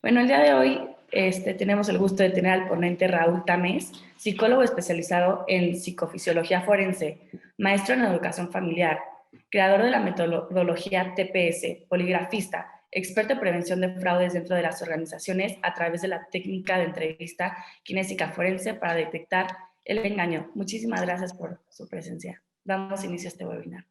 Bueno, el día de hoy tenemos el gusto de tener al ponente Raúl Tamés, psicólogo especializado en psicofisiología forense, maestro en educación familiar, creador de la metodología TPS, poligrafista, experto en prevención de fraudes dentro de las organizaciones a través de la técnica de entrevista kinésica forense para detectar el engaño. Muchísimas gracias por su presencia. Damos inicio a este webinar.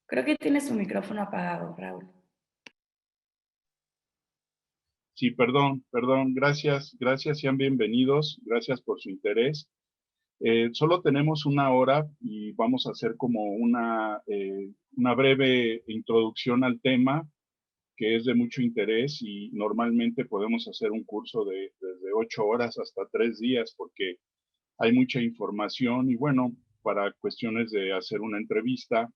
Creo que tiene su micrófono apagado, Raúl. Sí, perdón, gracias, sean bienvenidos, gracias por su interés. Solo tenemos una hora y vamos a hacer como una breve introducción al tema que es de mucho interés y normalmente podemos hacer un curso desde 8 horas hasta 3 días porque hay mucha información y bueno, para cuestiones de hacer una entrevista,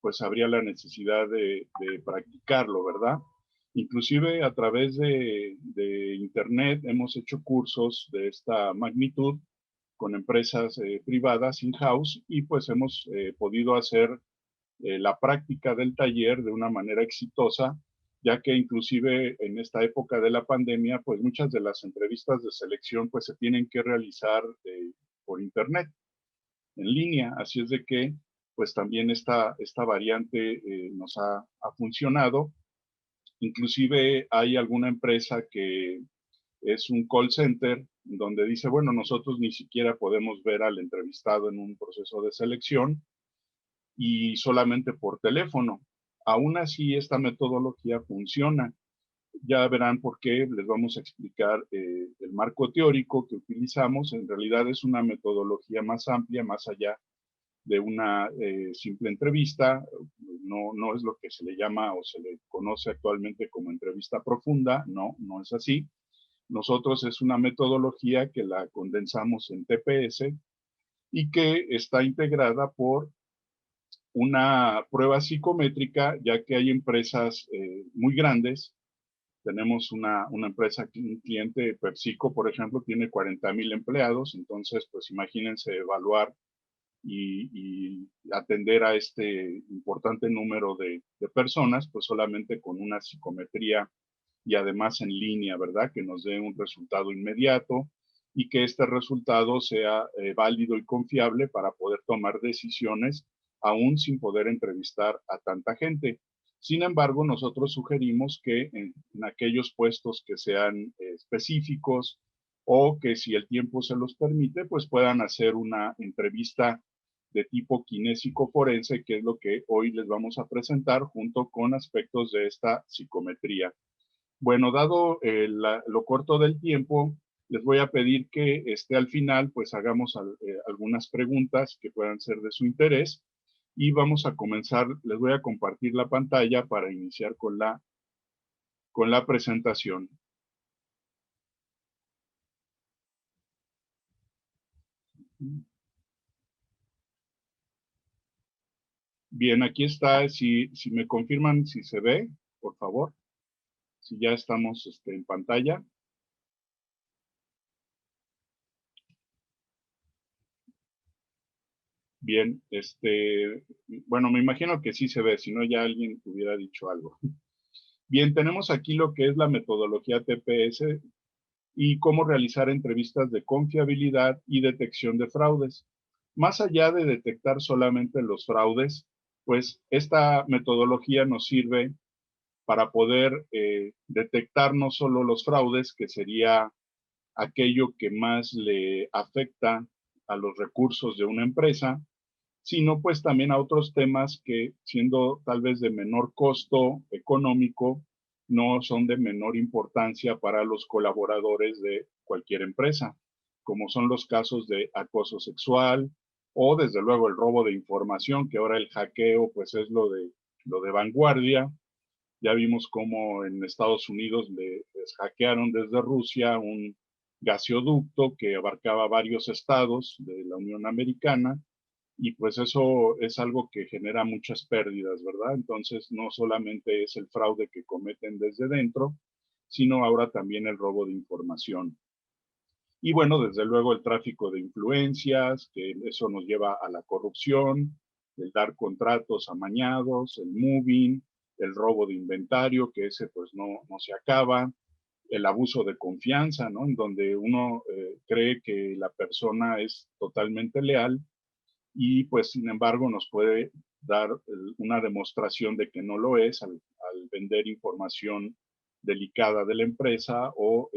pues habría la necesidad de practicarlo, ¿verdad? Inclusive a través de Internet hemos hecho cursos de esta magnitud con empresas privadas in-house y pues hemos podido hacer la práctica del taller de una manera exitosa, ya que inclusive en esta época de la pandemia, pues muchas de las entrevistas de selección pues se tienen que realizar por Internet, en línea, así es de que pues también esta variante nos ha funcionado. Inclusive hay alguna empresa que es un call center donde dice, bueno, nosotros ni siquiera podemos ver al entrevistado en un proceso de selección y solamente por teléfono. Aún así, esta metodología funciona. Ya verán por qué, les vamos a explicar el marco teórico que utilizamos. En realidad es una metodología más amplia, más allá de una simple entrevista. No es lo que se le llama o se le conoce actualmente como entrevista profunda, no es así. Nosotros es una metodología que la condensamos en TPS y que está integrada por una prueba psicométrica, ya que hay empresas muy grandes. Tenemos una empresa, un cliente, PepsiCo, por ejemplo, tiene 40,000 empleados, entonces, pues imagínense evaluar y atender a este importante número de personas, pues solamente con una psicometría y además en línea, ¿verdad? Que nos dé un resultado inmediato y que este resultado sea válido y confiable para poder tomar decisiones aún sin poder entrevistar a tanta gente. Sin embargo, nosotros sugerimos que en aquellos puestos que sean específicos o que si el tiempo se los permite, pues puedan hacer una entrevista de tipo kinésico forense, que es lo que hoy les vamos a presentar junto con aspectos de esta psicometría. Bueno, dado lo corto del tiempo, les voy a pedir que al final pues hagamos algunas preguntas que puedan ser de su interés y vamos a comenzar. Les voy a compartir la pantalla para iniciar con la presentación. Bien, aquí está. Si me confirman si se ve, por favor, si ya estamos en pantalla. Bien, bueno, me imagino que sí se ve, si no ya alguien hubiera dicho algo. Bien, tenemos aquí lo que es la metodología TPS y cómo realizar entrevistas de confiabilidad y detección de fraudes. Más allá de detectar solamente los fraudes, pues esta metodología nos sirve para poder detectar no solo los fraudes, que sería aquello que más le afecta a los recursos de una empresa, sino pues también a otros temas que, siendo tal vez de menor costo económico, no son de menor importancia para los colaboradores de cualquier empresa, como son los casos de acoso sexual o desde luego el robo de información, que ahora el hackeo pues es lo de vanguardia. Ya vimos cómo en Estados Unidos les hackearon desde Rusia un gasoducto que abarcaba varios estados de la Unión Americana y pues eso es algo que genera muchas pérdidas, ¿verdad? Entonces no solamente es el fraude que cometen desde dentro, sino ahora también el robo de información. Y bueno, desde luego el tráfico de influencias, que eso nos lleva a la corrupción, el dar contratos amañados, el moving, el robo de inventario, que ese pues no se acaba, el abuso de confianza, ¿no? En donde uno cree que la persona es totalmente leal y pues sin embargo nos puede dar una demostración de que no lo es al vender información delicada de la empresa o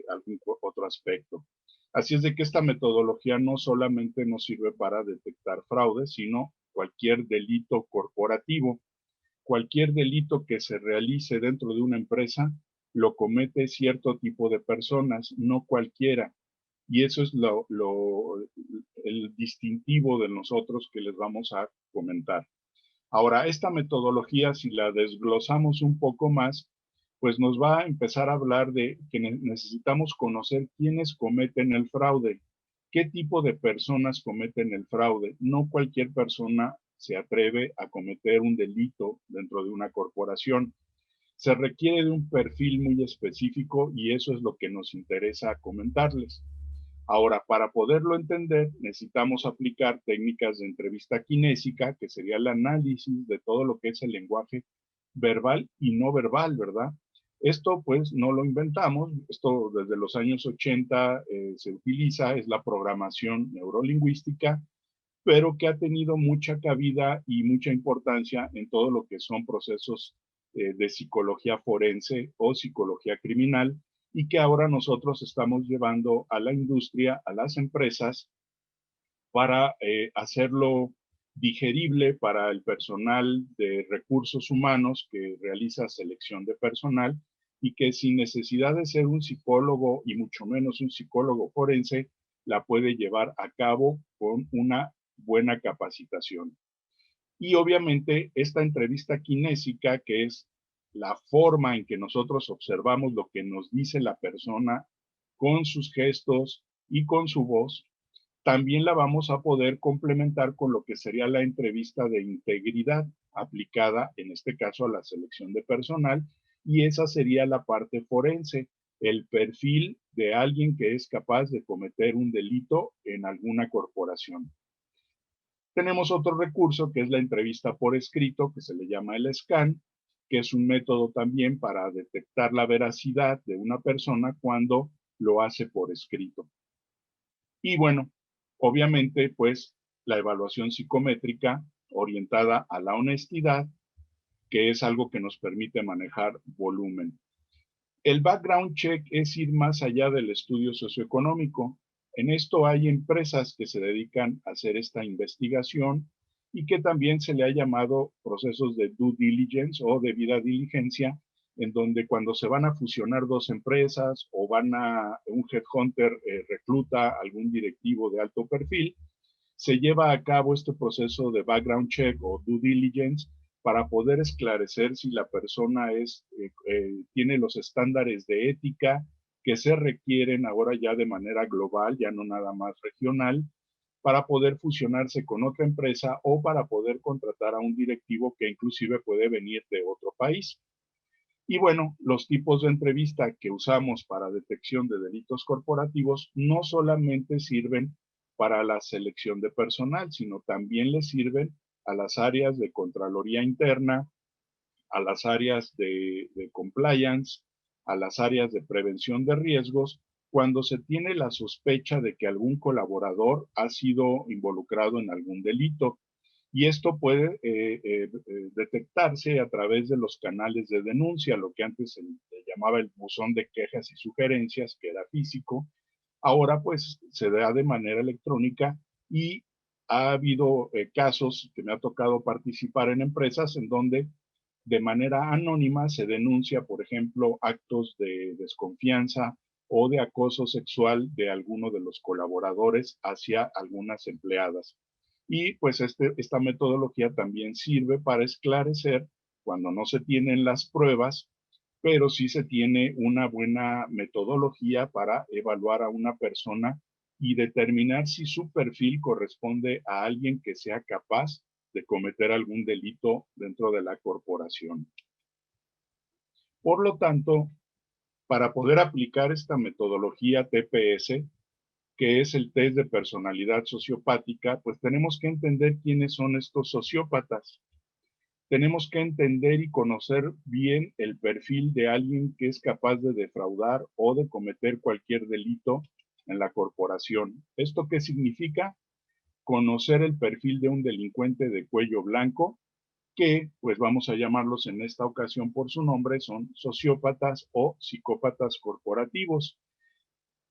algún otro aspecto. Así es de que esta metodología no solamente nos sirve para detectar fraude, sino cualquier delito corporativo. Cualquier delito que se realice dentro de una empresa lo comete cierto tipo de personas, no cualquiera. Y eso es el distintivo de nosotros que les vamos a comentar. Ahora, esta metodología, si la desglosamos un poco más, pues nos va a empezar a hablar de que necesitamos conocer quiénes cometen el fraude, qué tipo de personas cometen el fraude. No cualquier persona se atreve a cometer un delito dentro de una corporación. Se requiere de un perfil muy específico y eso es lo que nos interesa comentarles. Ahora, para poderlo entender, necesitamos aplicar técnicas de entrevista kinésica, que sería el análisis de todo lo que es el lenguaje verbal y no verbal, ¿verdad? Esto pues no lo inventamos, esto desde los años 80 se utiliza, es la programación neurolingüística, pero que ha tenido mucha cabida y mucha importancia en todo lo que son procesos de psicología forense o psicología criminal, y que ahora nosotros estamos llevando a la industria, a las empresas, para hacerlo digerible para el personal de recursos humanos que realiza selección de personal y que sin necesidad de ser un psicólogo y mucho menos un psicólogo forense, la puede llevar a cabo con una buena capacitación. Y obviamente esta entrevista kinésica, que es la forma en que nosotros observamos lo que nos dice la persona con sus gestos y con su voz, también la vamos a poder complementar con lo que sería la entrevista de integridad aplicada, en este caso, a la selección de personal, y esa sería la parte forense, el perfil de alguien que es capaz de cometer un delito en alguna corporación. Tenemos otro recurso que es la entrevista por escrito, que se le llama el scan, que es un método también para detectar la veracidad de una persona cuando lo hace por escrito. Y bueno, obviamente, pues la evaluación psicométrica orientada a la honestidad, que es algo que nos permite manejar volumen. El background check es ir más allá del estudio socioeconómico. En esto hay empresas que se dedican a hacer esta investigación y que también se le ha llamado procesos de due diligence o debida diligencia, en donde cuando se van a fusionar dos empresas o un headhunter recluta algún directivo de alto perfil, se lleva a cabo este proceso de background check o due diligence para poder esclarecer si la persona tiene los estándares de ética que se requieren ahora ya de manera global, ya no nada más regional, para poder fusionarse con otra empresa o para poder contratar a un directivo que inclusive puede venir de otro país. Y bueno, los tipos de entrevista que usamos para detección de delitos corporativos no solamente sirven para la selección de personal, sino también le sirven a las áreas de Contraloría Interna, a las áreas de compliance, a las áreas de prevención de riesgos, cuando se tiene la sospecha de que algún colaborador ha sido involucrado en algún delito. Y esto puede detectarse a través de los canales de denuncia, lo que antes se llamaba el buzón de quejas y sugerencias, que era físico. Ahora pues se da de manera electrónica y ha habido casos que me ha tocado participar en empresas en donde de manera anónima se denuncia, por ejemplo, actos de desconfianza o de acoso sexual de alguno de los colaboradores hacia algunas empleadas. Y pues esta metodología también sirve para esclarecer cuando no se tienen las pruebas, pero sí se tiene una buena metodología para evaluar a una persona y determinar si su perfil corresponde a alguien que sea capaz de cometer algún delito dentro de la corporación. Por lo tanto, para poder aplicar esta metodología TPS, que es el test de personalidad sociopática, pues tenemos que entender quiénes son estos sociópatas. Tenemos que entender y conocer bien el perfil de alguien que es capaz de defraudar o de cometer cualquier delito en la corporación. ¿Esto qué significa? Conocer el perfil de un delincuente de cuello blanco, que pues vamos a llamarlos en esta ocasión por su nombre, son sociópatas o psicópatas corporativos.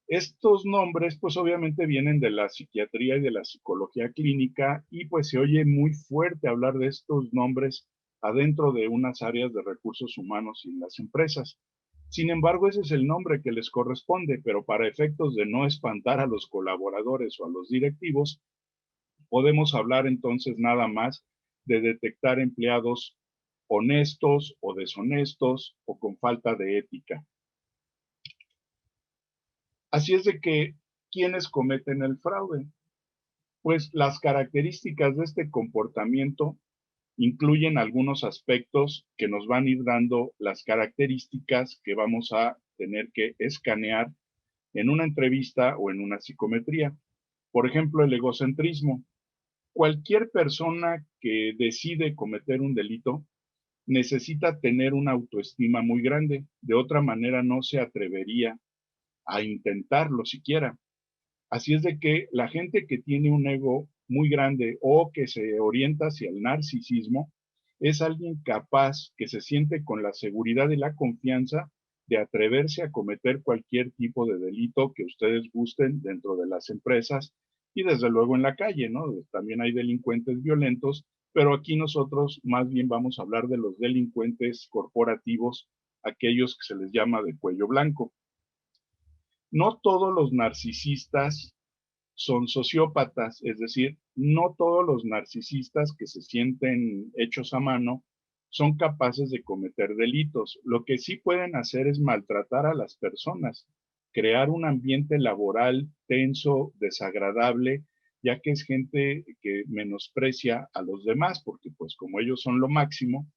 Estos nombres pues obviamente vienen de la psiquiatría y de la psicología clínica y pues se oye muy fuerte hablar de estos nombres adentro de unas áreas de recursos humanos y en las empresas. Sin embargo, ese es el nombre que les corresponde, pero para efectos de no espantar a los colaboradores o a los directivos, podemos hablar entonces nada más de detectar empleados honestos o deshonestos o con falta de ética. Así es de que, ¿quiénes cometen el fraude? Pues las características de este comportamiento incluyen algunos aspectos que nos van a ir dando las características que vamos a tener que escanear en una entrevista o en una psicometría. Por ejemplo, el egocentrismo. Cualquier persona que decide cometer un delito necesita tener una autoestima muy grande. De otra manera no se atrevería a intentarlo siquiera. Así es de que la gente que tiene un ego muy grande o que se orienta hacia el narcisismo es alguien capaz que se siente con la seguridad y la confianza de atreverse a cometer cualquier tipo de delito que ustedes gusten dentro de las empresas y desde luego en la calle, ¿no? También hay delincuentes violentos, pero aquí nosotros más bien vamos a hablar de los delincuentes corporativos, aquellos que se les llama de cuello blanco. No todos los narcisistas son sociópatas, es decir, no todos los narcisistas que se sienten hechos a mano son capaces de cometer delitos. Lo que sí pueden hacer es maltratar a las personas, crear un ambiente laboral tenso, desagradable, ya que es gente que menosprecia a los demás, porque pues como ellos son lo máximo,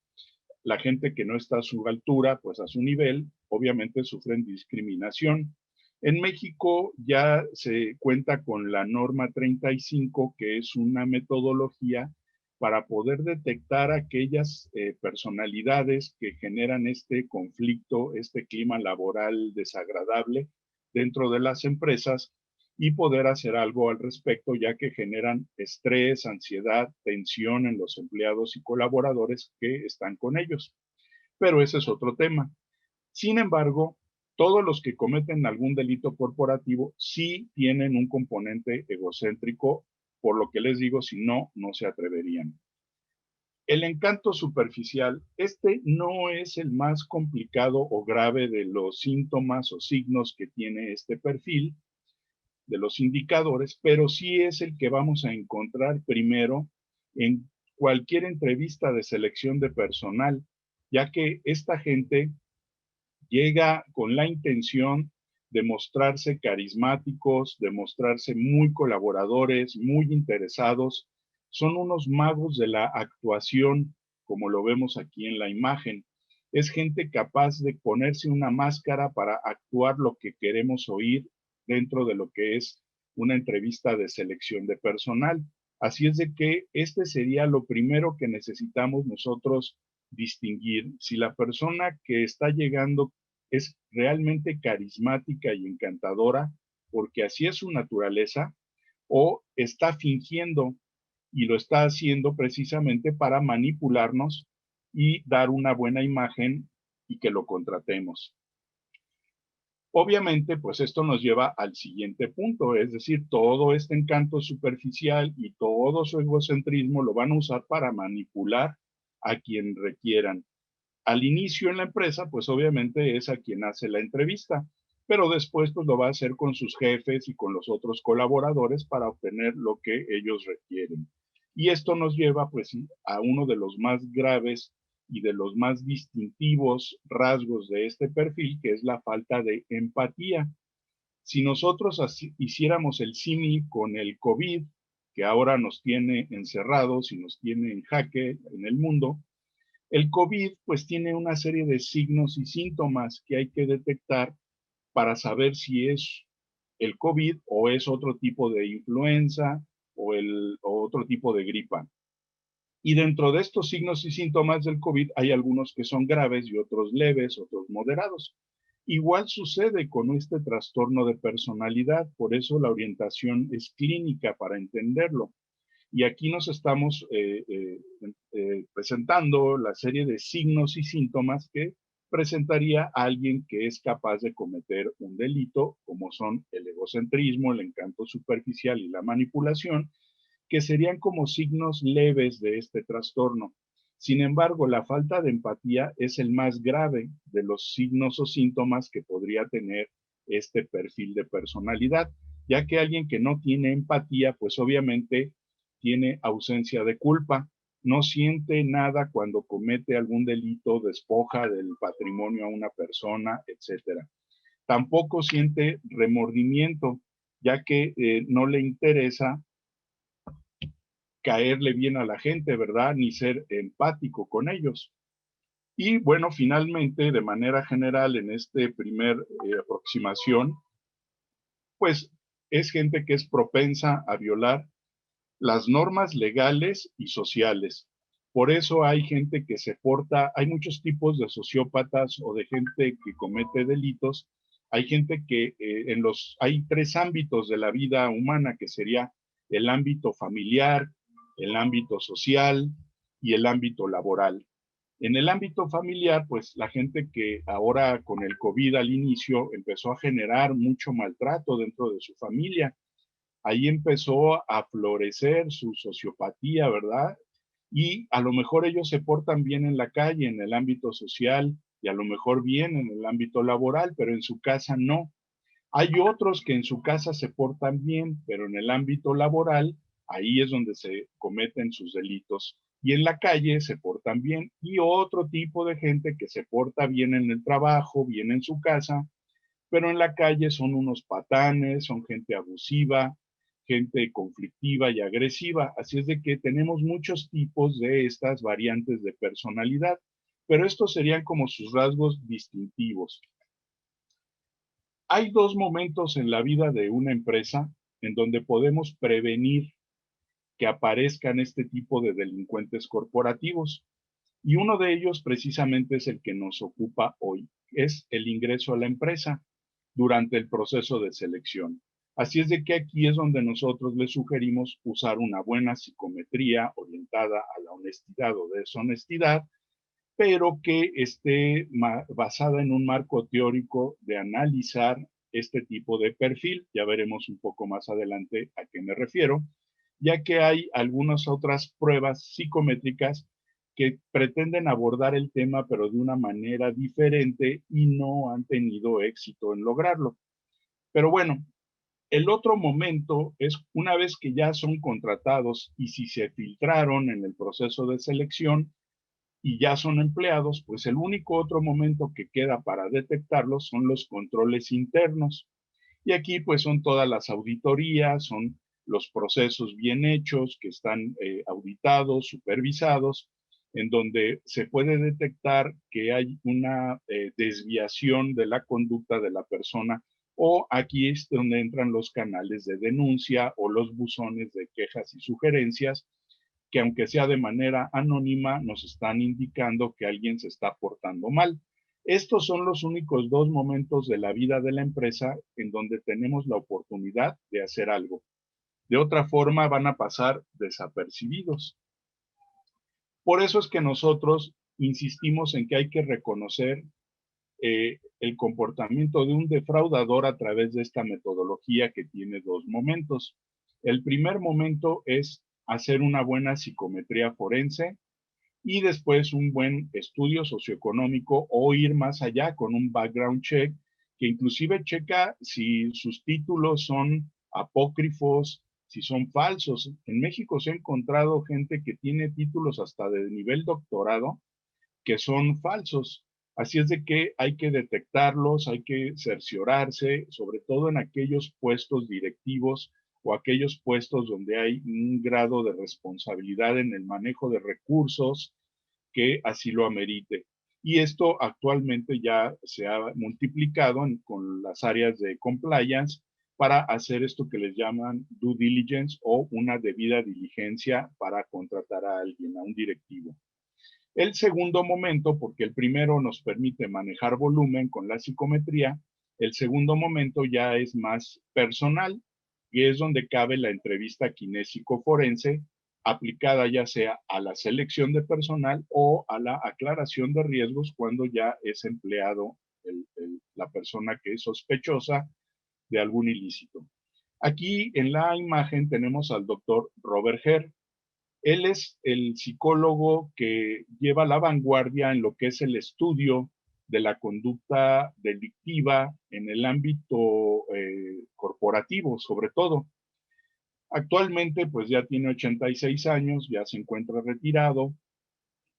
la gente que no está a su altura, pues a su nivel, obviamente sufren discriminación. En México ya se cuenta con la norma 35, que es una metodología para poder detectar aquellas personalidades que generan este conflicto, este clima laboral desagradable dentro de las empresas y poder hacer algo al respecto, ya que generan estrés, ansiedad, tensión en los empleados y colaboradores que están con ellos. Pero ese es otro tema. Sin embargo, todos los que cometen algún delito corporativo sí tienen un componente egocéntrico, por lo que les digo, si no, no se atreverían. El encanto superficial, este no es el más complicado o grave de los síntomas o signos que tiene este perfil, de los indicadores, pero sí es el que vamos a encontrar primero en cualquier entrevista de selección de personal, ya que esta gente llega con la intención de mostrarse carismáticos, de mostrarse muy colaboradores, muy interesados. Son unos magos de la actuación, como lo vemos aquí en la imagen. Es gente capaz de ponerse una máscara para actuar lo que queremos oír dentro de lo que es una entrevista de selección de personal. Así es de que este sería lo primero que necesitamos nosotros distinguir si la persona que está llegando es realmente carismática y encantadora, porque así es su naturaleza, o está fingiendo y lo está haciendo precisamente para manipularnos y dar una buena imagen y que lo contratemos. Obviamente, pues esto nos lleva al siguiente punto, es decir, todo este encanto superficial y todo su egocentrismo lo van a usar para manipular a quien requieran. Al inicio en la empresa, pues obviamente es a quien hace la entrevista, pero después pues lo va a hacer con sus jefes y con los otros colaboradores para obtener lo que ellos requieren. Y esto nos lleva pues a uno de los más graves y de los más distintivos rasgos de este perfil, que es la falta de empatía. Si nosotros hiciéramos el símil con el COVID, que ahora nos tiene encerrados y nos tiene en jaque en el mundo, el COVID pues tiene una serie de signos y síntomas que hay que detectar para saber si es el COVID o es otro tipo de influenza o otro tipo de gripa. Y dentro de estos signos y síntomas del COVID hay algunos que son graves y otros leves, otros moderados. Igual sucede con este trastorno de personalidad, por eso la orientación es clínica para entenderlo. Y aquí nos estamos presentando la serie de signos y síntomas que presentaría alguien que es capaz de cometer un delito, como son el egocentrismo, el encanto superficial y la manipulación, que serían como signos leves de este trastorno. Sin embargo, la falta de empatía es el más grave de los signos o síntomas que podría tener este perfil de personalidad, ya que alguien que no tiene empatía, pues obviamente tiene ausencia de culpa, no siente nada cuando comete algún delito, despoja del patrimonio a una persona, etcétera. Tampoco siente remordimiento, ya que no le interesa caerle bien a la gente, ¿verdad? Ni ser empático con ellos. Y bueno, finalmente, de manera general, en este primer aproximación, pues es gente que es propensa a violar las normas legales y sociales. Por eso hay gente que se porta, hay muchos tipos de sociópatas o de gente que comete delitos. Hay gente que hay tres ámbitos de la vida humana, que sería el ámbito familiar, el ámbito social y el ámbito laboral. En el ámbito familiar, pues la gente que ahora con el COVID al inicio empezó a generar mucho maltrato dentro de su familia, ahí empezó a florecer su sociopatía, ¿verdad? Y a lo mejor ellos se portan bien en la calle, en el ámbito social, y a lo mejor bien en el ámbito laboral, pero en su casa no. Hay otros que en su casa se portan bien, pero en el ámbito laboral, ahí es donde se cometen sus delitos. Y en la calle se portan bien. Y otro tipo de gente que se porta bien en el trabajo, bien en su casa, pero en la calle son unos patanes, son gente abusiva, gente conflictiva y agresiva. Así es de que tenemos muchos tipos de estas variantes de personalidad, pero estos serían como sus rasgos distintivos. Hay dos momentos en la vida de una empresa en donde podemos prevenir que aparezcan este tipo de delincuentes corporativos. Y uno de ellos precisamente es el que nos ocupa hoy, es el ingreso a la empresa durante el proceso de selección. Así es de que aquí es donde nosotros les sugerimos usar una buena psicometría orientada a la honestidad o deshonestidad, pero que esté basada en un marco teórico de analizar este tipo de perfil. Ya veremos un poco más adelante a qué me refiero, ya que hay algunas otras pruebas psicométricas que pretenden abordar el tema, pero de una manera diferente y no han tenido éxito en lograrlo. Pero bueno, el otro momento es una vez que ya son contratados y si se filtraron en el proceso de selección, y ya son empleados, pues el único otro momento que queda para detectarlos son los controles internos. Y aquí pues son todas las auditorías, son los procesos bien hechos que están auditados, supervisados, en donde se puede detectar que hay una desviación de la conducta de la persona, o aquí es donde entran los canales de denuncia o los buzones de quejas y sugerencias, que aunque sea de manera anónima, nos están indicando que alguien se está portando mal. Estos son los únicos dos momentos de la vida de la empresa en donde tenemos la oportunidad de hacer algo. De otra forma, van a pasar desapercibidos. Por eso es que nosotros insistimos en que hay que reconocer el comportamiento de un defraudador a través de esta metodología que tiene dos momentos. El primer momento es hacer una buena psicometría forense y después un buen estudio socioeconómico o ir más allá con un background check que inclusive checa si sus títulos son apócrifos, si son falsos. En México se ha encontrado gente que tiene títulos hasta de nivel doctorado que son falsos. Así es de que hay que detectarlos, hay que cerciorarse, sobre todo en aquellos puestos directivos o aquellos puestos donde hay un grado de responsabilidad en el manejo de recursos que así lo amerite. Y esto actualmente ya se ha multiplicado con las áreas de compliance, para hacer esto que les llaman due diligence o una debida diligencia para contratar a alguien, a un directivo. El segundo momento, porque el primero nos permite manejar volumen con la psicometría, el segundo momento ya es más personal y es donde cabe la entrevista kinésico-forense aplicada ya sea a la selección de personal o a la aclaración de riesgos cuando ya es empleado la persona que es sospechosa de algún ilícito. Aquí en la imagen tenemos al doctor Robert Herr. Él es el psicólogo que lleva la vanguardia en lo que es el estudio de la conducta delictiva en el ámbito corporativo, sobre todo. Actualmente, pues ya tiene 86 años, ya se encuentra retirado,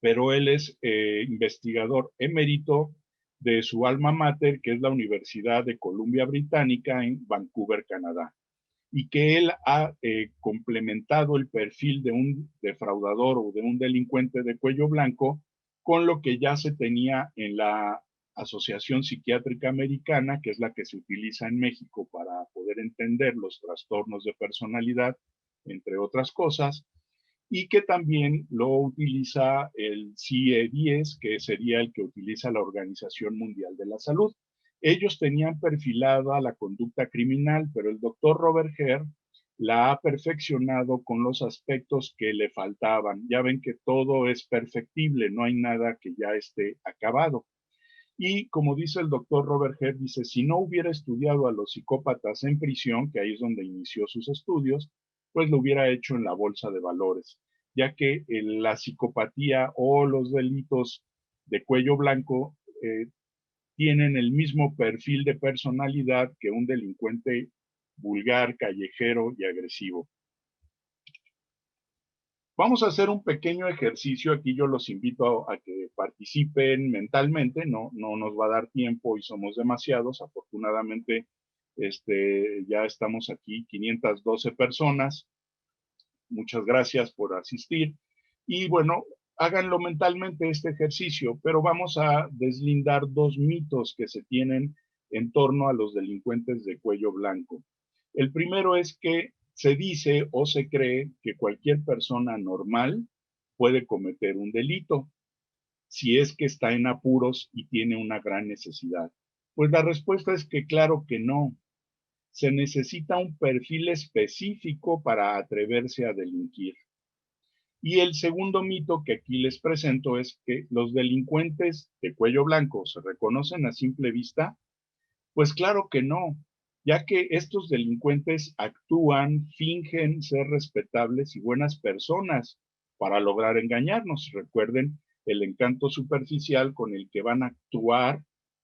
pero él es investigador emérito de su alma mater, que es la Universidad de Columbia Británica en Vancouver, Canadá, y que él ha complementado el perfil de un defraudador o de un delincuente de cuello blanco con lo que ya se tenía en la Asociación Psiquiátrica Americana, que es la que se utiliza en México para poder entender los trastornos de personalidad, entre otras cosas, y que también lo utiliza el CIE-10, que sería el que utiliza la Organización Mundial de la Salud. Ellos tenían perfilada la conducta criminal, pero el doctor Robert Herr la ha perfeccionado con los aspectos que le faltaban. Ya ven que todo es perfectible, no hay nada que ya esté acabado. Y como dice el doctor Robert Herr, dice, si no hubiera estudiado a los psicópatas en prisión, que ahí es donde inició sus estudios, pues lo hubiera hecho en la bolsa de valores, ya que la psicopatía o los delitos de cuello blanco tienen el mismo perfil de personalidad que un delincuente vulgar, callejero y agresivo. Vamos a hacer un pequeño ejercicio, aquí yo los invito a que participen mentalmente, no nos va a dar tiempo y somos demasiados, afortunadamente ya estamos aquí 512 personas, muchas gracias por asistir y bueno, háganlo mentalmente este ejercicio, pero vamos a deslindar dos mitos que se tienen en torno a los delincuentes de cuello blanco. El primero es que se dice o se cree que cualquier persona normal puede cometer un delito si es que está en apuros y tiene una gran necesidad. Pues la respuesta es que claro que no. Se necesita un perfil específico para atreverse a delinquir. Y el segundo mito que aquí les presento es que los delincuentes de cuello blanco se reconocen a simple vista. Pues claro que no, ya que estos delincuentes actúan, fingen ser respetables y buenas personas para lograr engañarnos. Recuerden el encanto superficial con el que van a actuar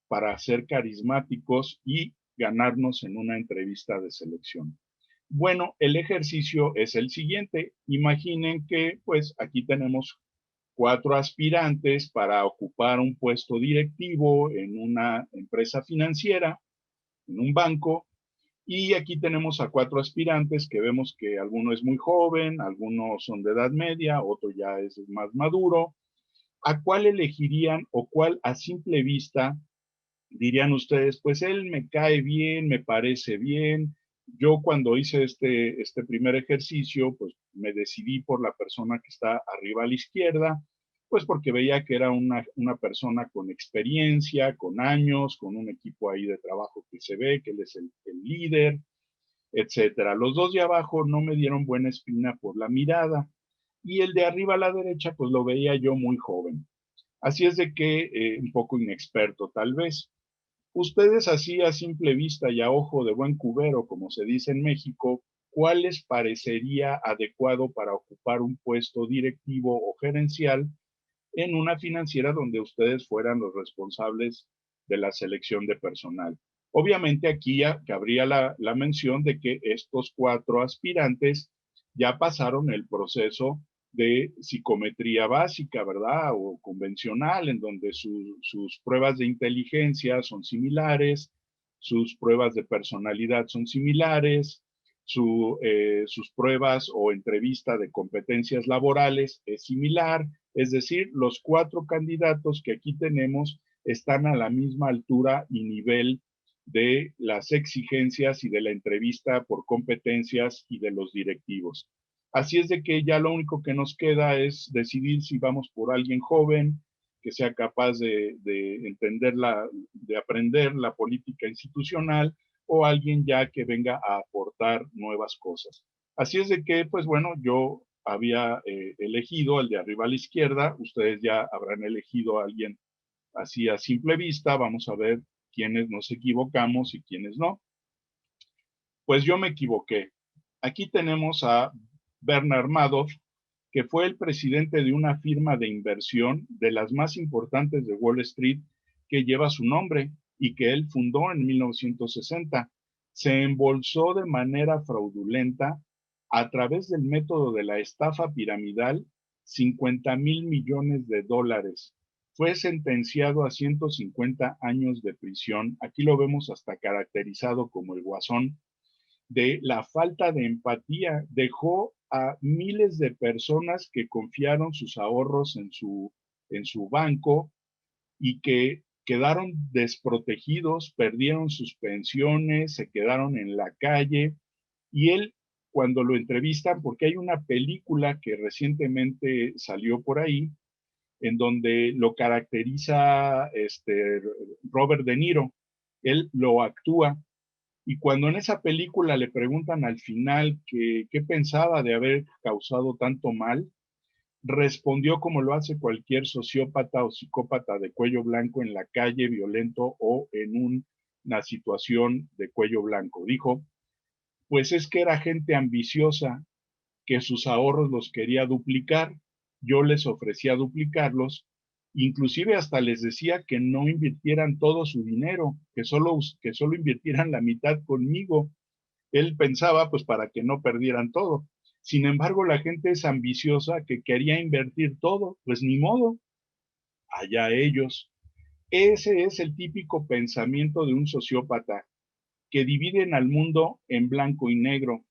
para ser carismáticos y ganarnos en una entrevista de selección. Bueno, el ejercicio es el siguiente. Imaginen que pues aquí tenemos 4 aspirantes para ocupar un puesto directivo en una empresa financiera, en un banco, y aquí tenemos a 4 aspirantes que vemos que alguno es muy joven, algunos son de edad media, otro ya es más maduro. ¿A cuál elegirían o cuál a simple vista dirían ustedes? Pues él me cae bien, me parece bien. Yo cuando hice este primer ejercicio, pues me decidí por la persona que está arriba a la izquierda, pues porque veía que era una persona con experiencia, con años, con un equipo ahí de trabajo que se ve, que él es el líder, etcétera. Los dos de abajo no me dieron buena espina por la mirada y el de arriba a la derecha, pues lo veía yo muy joven. Así es de que un poco inexperto tal vez. Ustedes así a simple vista y a ojo de buen cubero, como se dice en México, ¿cuál les parecería adecuado para ocupar un puesto directivo o gerencial en una financiera donde ustedes fueran los responsables de la selección de personal? Obviamente aquí ya cabría la mención de que estos 4 aspirantes ya pasaron el proceso de psicometría básica, ¿verdad? O convencional, en donde sus pruebas de inteligencia son similares, sus pruebas de personalidad son similares, sus pruebas o entrevista de competencias laborales es similar, es decir, los 4 candidatos que aquí tenemos están a la misma altura y nivel de las exigencias y de la entrevista por competencias y de los directivos. Así es de que ya lo único que nos queda es decidir si vamos por alguien joven, que sea capaz de entender, de aprender la política institucional, o alguien ya que venga a aportar nuevas cosas. Así es de que, pues bueno, yo había elegido el de arriba a la izquierda, ustedes ya habrán elegido a alguien así a simple vista, vamos a ver quiénes nos equivocamos y quiénes no. Pues yo me equivoqué. Aquí tenemos a Bernard Madoff, que fue el presidente de una firma de inversión de las más importantes de Wall Street que lleva su nombre y que él fundó en 1960. Se embolsó de manera fraudulenta a través del método de la estafa piramidal 50,000 millones de dólares. Fue sentenciado a 150 años de prisión. Aquí lo vemos hasta caracterizado como el guasón de la falta de empatía. Dejó a miles de personas que confiaron sus ahorros en su banco y que quedaron desprotegidos, perdieron sus pensiones, se quedaron en la calle. Y él, cuando lo entrevistan, porque hay una película que recientemente salió por ahí, en donde lo caracteriza Robert De Niro, él lo actúa. Y cuando en esa película le preguntan al final qué pensaba de haber causado tanto mal, respondió como lo hace cualquier sociópata o psicópata de cuello blanco en la calle, violento o en una situación de cuello blanco. Dijo, pues es que era gente ambiciosa que sus ahorros los quería duplicar. Yo les ofrecía duplicarlos, inclusive hasta les decía que no invirtieran todo su dinero, que solo invirtieran la mitad conmigo. Él pensaba, pues, para que no perdieran todo. Sin embargo, la gente es ambiciosa que quería invertir todo, pues ni modo, allá ellos. Ese es el típico pensamiento de un sociópata, que dividen al mundo en blanco y negro,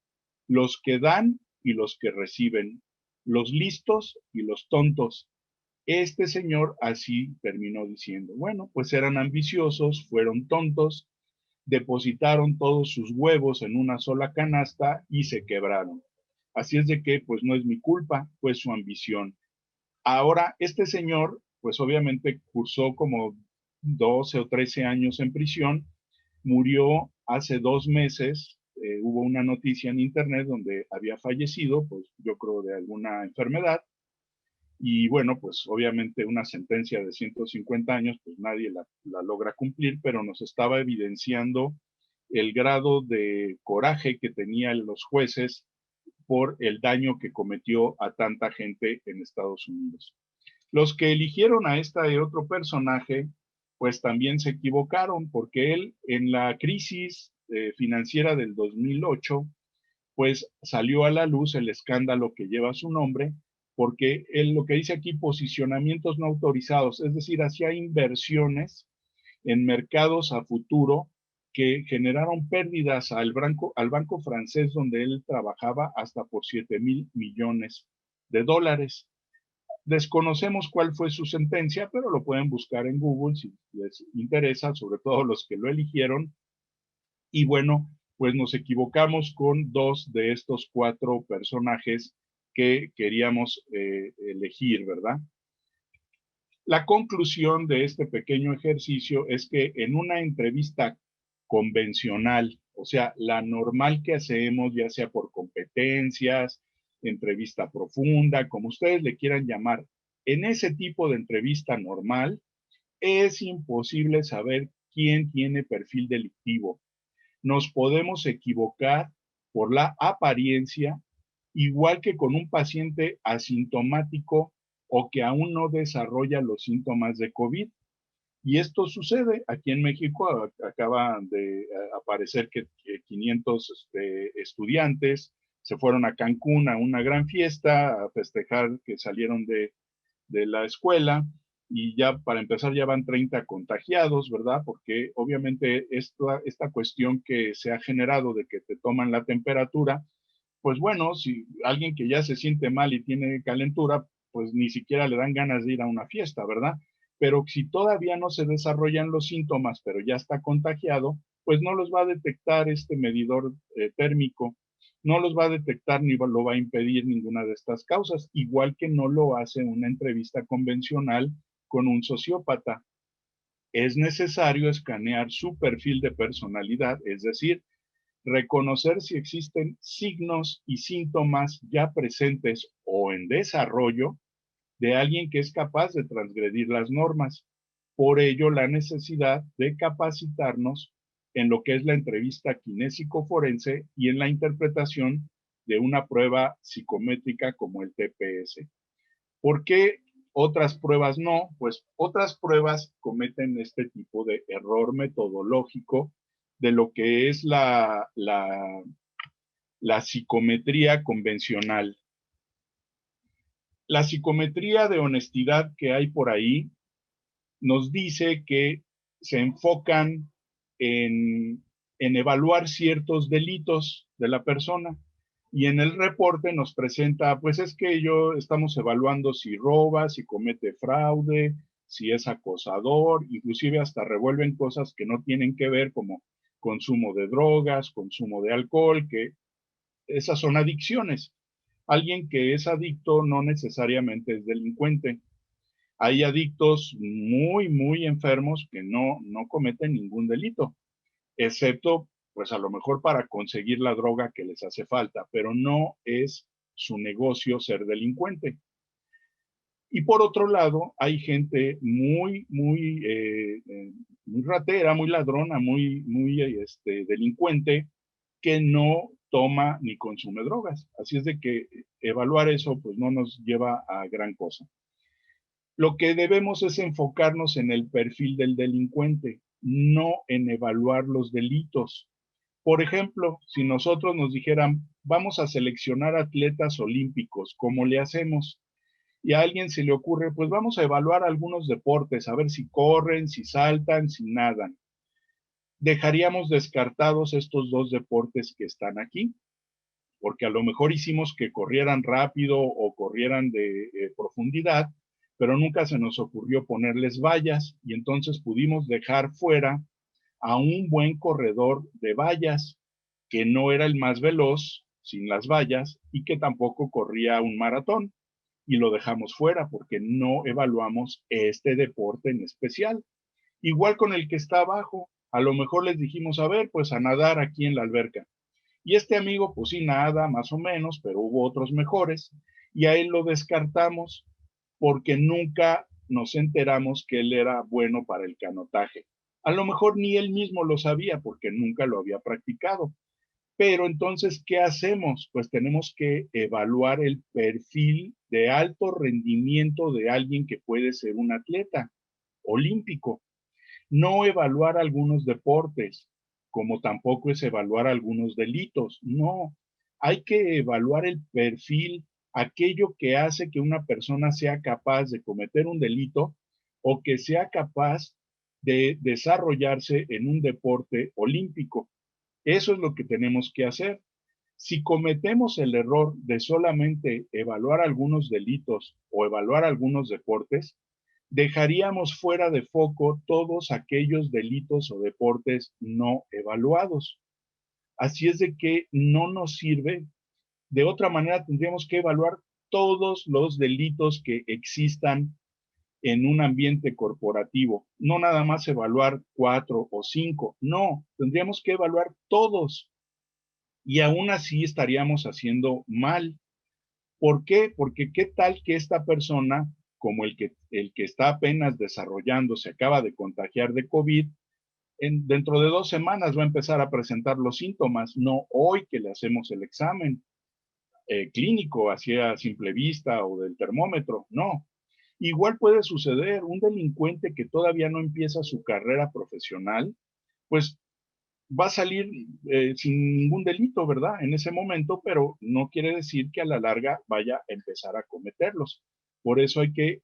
los que dan y los que reciben, los listos y los tontos. Este señor así terminó diciendo, bueno, pues eran ambiciosos, fueron tontos, depositaron todos sus huevos en una sola canasta y se quebraron. Así es de que, pues no es mi culpa, fue su ambición. Ahora, este señor, pues obviamente cursó como 12 o 13 años en prisión, murió hace 2 meses. Hubo una noticia en internet donde había fallecido, pues yo creo de alguna enfermedad. Y bueno, pues obviamente una sentencia de 150 años, pues nadie la logra cumplir, pero nos estaba evidenciando el grado de coraje que tenían los jueces por el daño que cometió a tanta gente en Estados Unidos. Los que eligieron a este otro personaje, pues también se equivocaron, porque él en la crisis financiera del 2008, pues salió a la luz el escándalo que lleva su nombre, porque él lo que dice aquí, posicionamientos no autorizados, es decir, hacía inversiones en mercados a futuro que generaron pérdidas al banco francés donde él trabajaba hasta por 7,000 millones de dólares. Desconocemos cuál fue su sentencia, pero lo pueden buscar en Google si les interesa, sobre todo los que lo eligieron. Y bueno, pues nos equivocamos con 2 de estos 4 personajes que queríamos elegir, ¿verdad? La conclusión de este pequeño ejercicio es que en una entrevista convencional, o sea, la normal que hacemos, ya sea por competencias, entrevista profunda, como ustedes le quieran llamar, en ese tipo de entrevista normal, es imposible saber quién tiene perfil delictivo. Nos podemos equivocar por la apariencia, igual que con un paciente asintomático o que aún no desarrolla los síntomas de COVID. Y esto sucede aquí en México. Acaba de aparecer que 500 estudiantes se fueron a Cancún a una gran fiesta a festejar que salieron de la escuela, y ya para empezar ya van 30 contagiados, ¿verdad? Porque obviamente esta cuestión que se ha generado de que te toman la temperatura, pues bueno, si alguien que ya se siente mal y tiene calentura, pues ni siquiera le dan ganas de ir a una fiesta, ¿verdad? Pero si todavía no se desarrollan los síntomas, pero ya está contagiado, pues no los va a detectar este medidor térmico, no los va a detectar ni lo va a impedir ninguna de estas causas, igual que no lo hace una entrevista convencional con un sociópata. Es necesario escanear su perfil de personalidad, es decir, reconocer si existen signos y síntomas ya presentes o en desarrollo de alguien que es capaz de transgredir las normas. Por ello, la necesidad de capacitarnos en lo que es la entrevista kinésico-forense y en la interpretación de una prueba psicométrica como el TPS. ¿Por qué otras pruebas no? Pues otras pruebas cometen este tipo de error metodológico de lo que es la psicometría convencional. La psicometría de honestidad que hay por ahí nos dice que se enfocan en evaluar ciertos delitos de la persona y en el reporte nos presenta, pues es que estamos evaluando si roba, si comete fraude, si es acosador, inclusive hasta revuelven cosas que no tienen que ver como consumo de drogas, consumo de alcohol, que esas son adicciones. Alguien que es adicto no necesariamente es delincuente. Hay adictos muy, muy enfermos que no cometen ningún delito, excepto, pues a lo mejor para conseguir la droga que les hace falta, pero no es su negocio ser delincuente. Y por otro lado, hay gente muy ratera, muy ladrona, muy delincuente, que no toma ni consume drogas. Así es de que evaluar eso, pues no nos lleva a gran cosa. Lo que debemos es enfocarnos en el perfil del delincuente, no en evaluar los delitos. Por ejemplo, si nosotros nos dijeran, vamos a seleccionar atletas olímpicos, ¿cómo le hacemos? Y a alguien se le ocurre, pues vamos a evaluar algunos deportes, a ver si corren, si saltan, si nadan. Dejaríamos descartados estos dos deportes que están aquí, porque a lo mejor hicimos que corrieran rápido o corrieran de profundidad, pero nunca se nos ocurrió ponerles vallas y entonces pudimos dejar fuera a un buen corredor de vallas, que no era el más veloz sin las vallas y que tampoco corría un maratón. Y lo dejamos fuera porque no evaluamos este deporte en especial. Igual con el que está abajo, a lo mejor les dijimos, a ver, pues a nadar aquí en la alberca. Y este amigo, pues sí, nada, más o menos, pero hubo otros mejores, y a él lo descartamos porque nunca nos enteramos que él era bueno para el canotaje. A lo mejor ni él mismo lo sabía porque nunca lo había practicado. Pero entonces, ¿qué hacemos? Pues tenemos que evaluar el perfil de alto rendimiento de alguien que puede ser un atleta olímpico. No evaluar algunos deportes, como tampoco es evaluar algunos delitos. No, hay que evaluar el perfil, aquello que hace que una persona sea capaz de cometer un delito o que sea capaz de desarrollarse en un deporte olímpico. Eso es lo que tenemos que hacer. Si cometemos el error de solamente evaluar algunos delitos o evaluar algunos deportes, dejaríamos fuera de foco todos aquellos delitos o deportes no evaluados. Así es de que no nos sirve. De otra manera, tendríamos que evaluar todos los delitos que existan en un ambiente corporativo. No nada más evaluar 4 o 5, no, tendríamos que evaluar todos y aún así estaríamos haciendo mal. ¿Por qué? Porque qué tal que esta persona, como el que está apenas desarrollando, se acaba de contagiar de COVID, dentro de 2 semanas va a empezar a presentar los síntomas, no hoy que le hacemos el examen clínico hacia simple vista o del termómetro, no. Igual puede suceder un delincuente que todavía no empieza su carrera profesional, pues va a salir sin ningún delito, ¿verdad? En ese momento, pero no quiere decir que a la larga vaya a empezar a cometerlos. Por eso hay que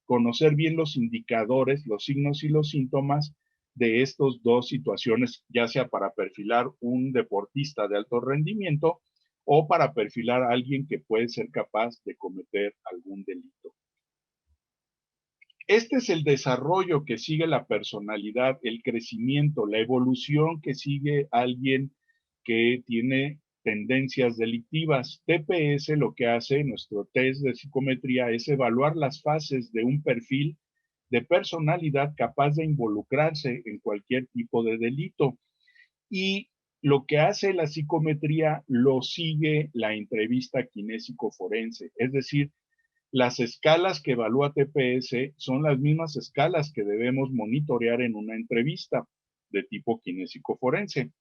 conocer bien los indicadores, los signos y los síntomas de estas dos situaciones, ya sea para perfilar un deportista de alto rendimiento o para perfilar a alguien que puede ser capaz de cometer algún delito. Este es el desarrollo que sigue la personalidad, el crecimiento, la evolución que sigue alguien que tiene tendencias delictivas. TPS lo que hace, nuestro test de psicometría, es evaluar las fases de un perfil de personalidad capaz de involucrarse en cualquier tipo de delito. Y lo que hace la psicometría lo sigue la entrevista kinésico-forense, es decir, las escalas que evalúa TPS son las mismas escalas que debemos monitorear en una entrevista de tipo kinésico-forense.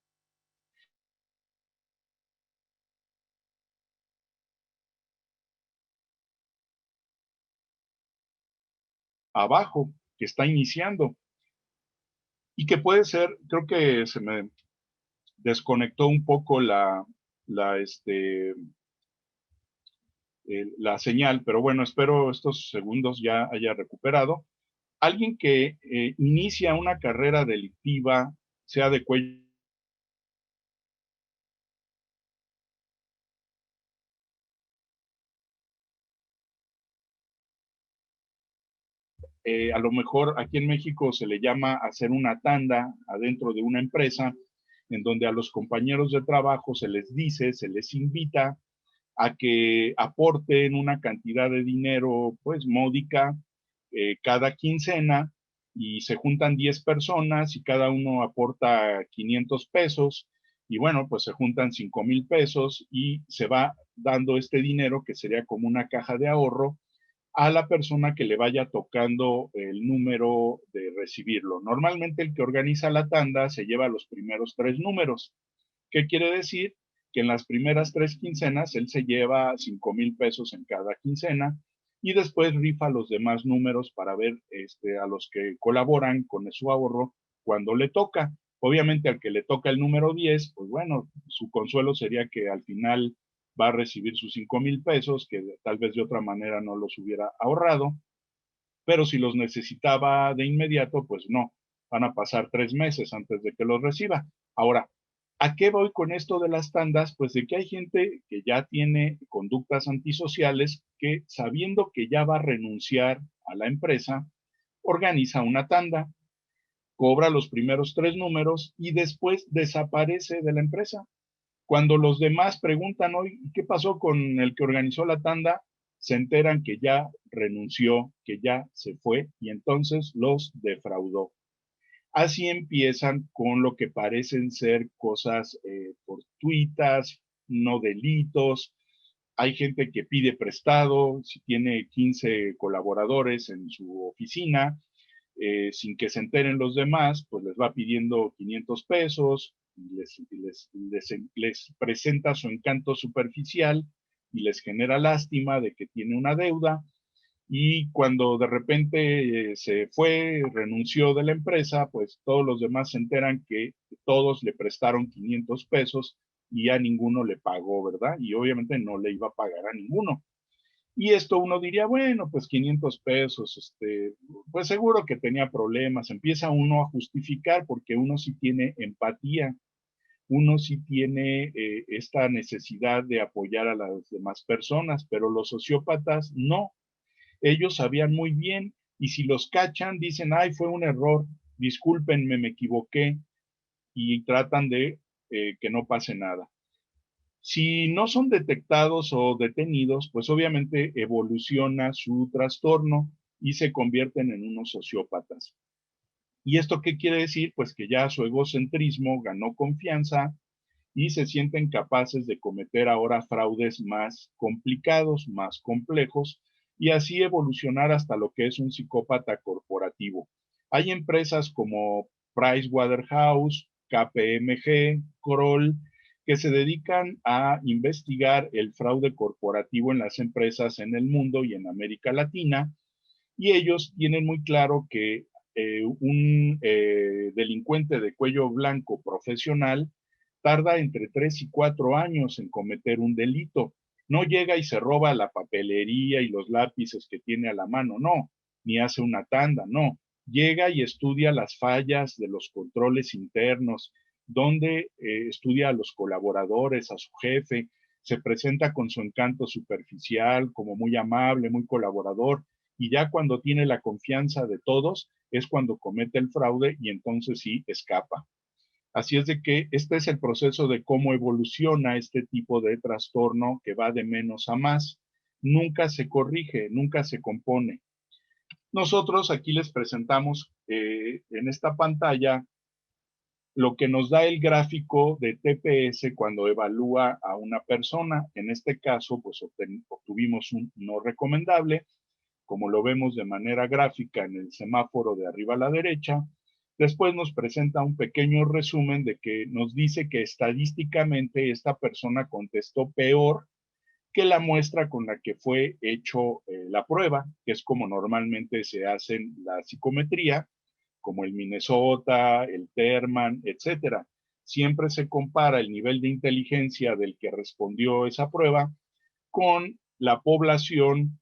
Abajo, que está iniciando y que puede ser, creo que se me desconectó un poco la, este, la señal, pero bueno, espero estos segundos ya haya recuperado. Alguien que inicia una carrera delictiva, sea de cuello, a lo mejor aquí en México se le llama hacer una tanda adentro de una empresa, en donde a los compañeros de trabajo se les dice, se les invita a que aporten una cantidad de dinero pues módica cada quincena y se juntan 10 personas y cada uno aporta 500 pesos y bueno, pues se juntan 5,000 pesos y se va dando este dinero que sería como una caja de ahorro a la persona que le vaya tocando el número de recibirlo. Normalmente el que organiza la tanda se lleva los primeros 3 números. ¿Qué quiere decir? Que en las primeras 3 quincenas él se lleva 5,000 pesos en cada quincena y después rifa los demás números para ver a los que colaboran con su ahorro cuando le toca. Obviamente al que le toca el número 10, pues bueno, su consuelo sería que al final va a recibir sus 5,000 pesos, que tal vez de otra manera no los hubiera ahorrado, pero si los necesitaba de inmediato, pues no, van a pasar 3 meses antes de que los reciba. Ahora, ¿a qué voy con esto de las tandas? Pues de que hay gente que ya tiene conductas antisociales que sabiendo que ya va a renunciar a la empresa, organiza una tanda, cobra los primeros 3 números y después desaparece de la empresa. Cuando los demás preguntan hoy, ¿qué pasó con el que organizó la tanda? Se enteran que ya renunció, que ya se fue y entonces los defraudó. Así empiezan con lo que parecen ser cosas fortuitas, no delitos. Hay gente que pide prestado, si tiene 15 colaboradores en su oficina, sin que se enteren los demás, pues les va pidiendo 500 pesos, les presenta su encanto superficial y les genera lástima de que tiene una deuda. Y cuando de repente se fue, renunció de la empresa, pues todos los demás se enteran que todos le prestaron 500 pesos y a ninguno le pagó, ¿verdad? Y obviamente no le iba a pagar a ninguno. Y esto uno diría, bueno, pues 500 pesos, pues seguro que tenía problemas. Empieza uno a justificar porque uno sí tiene empatía, uno sí tiene esta necesidad de apoyar a las demás personas, pero los sociópatas no. Ellos sabían muy bien y si los cachan dicen, ay, fue un error, discúlpenme, me equivoqué y tratan de que no pase nada. Si no son detectados o detenidos, pues obviamente evoluciona su trastorno y se convierten en unos sociópatas. ¿Y esto qué quiere decir? Pues que ya su egocentrismo ganó confianza y se sienten capaces de cometer ahora fraudes más complicados, más complejos, y así evolucionar hasta lo que es un psicópata corporativo. Hay empresas como Pricewaterhouse, KPMG, Kroll, que se dedican a investigar el fraude corporativo en las empresas en el mundo y en América Latina, y ellos tienen muy claro que un delincuente de cuello blanco profesional tarda entre 3 y 4 años en cometer un delito. No llega y se roba la papelería y los lápices que tiene a la mano, no, ni hace una tanda, no. Llega y estudia las fallas de los controles internos, donde estudia a los colaboradores, a su jefe, se presenta con su encanto superficial, como muy amable, muy colaborador, y ya cuando tiene la confianza de todos es cuando comete el fraude y entonces sí escapa. Así es de que este es el proceso de cómo evoluciona este tipo de trastorno que va de menos a más. Nunca se corrige, nunca se compone. Nosotros aquí les presentamos en esta pantalla lo que nos da el gráfico de TPS cuando evalúa a una persona. En este caso, pues obtuvimos un no recomendable, como lo vemos de manera gráfica en el semáforo de arriba a la derecha. Después nos presenta un pequeño resumen de que nos dice que estadísticamente esta persona contestó peor que la muestra con la que fue hecho la prueba, que es como normalmente se hace la psicometría, como el Minnesota, el Terman, etcétera. Siempre se compara el nivel de inteligencia del que respondió esa prueba con la población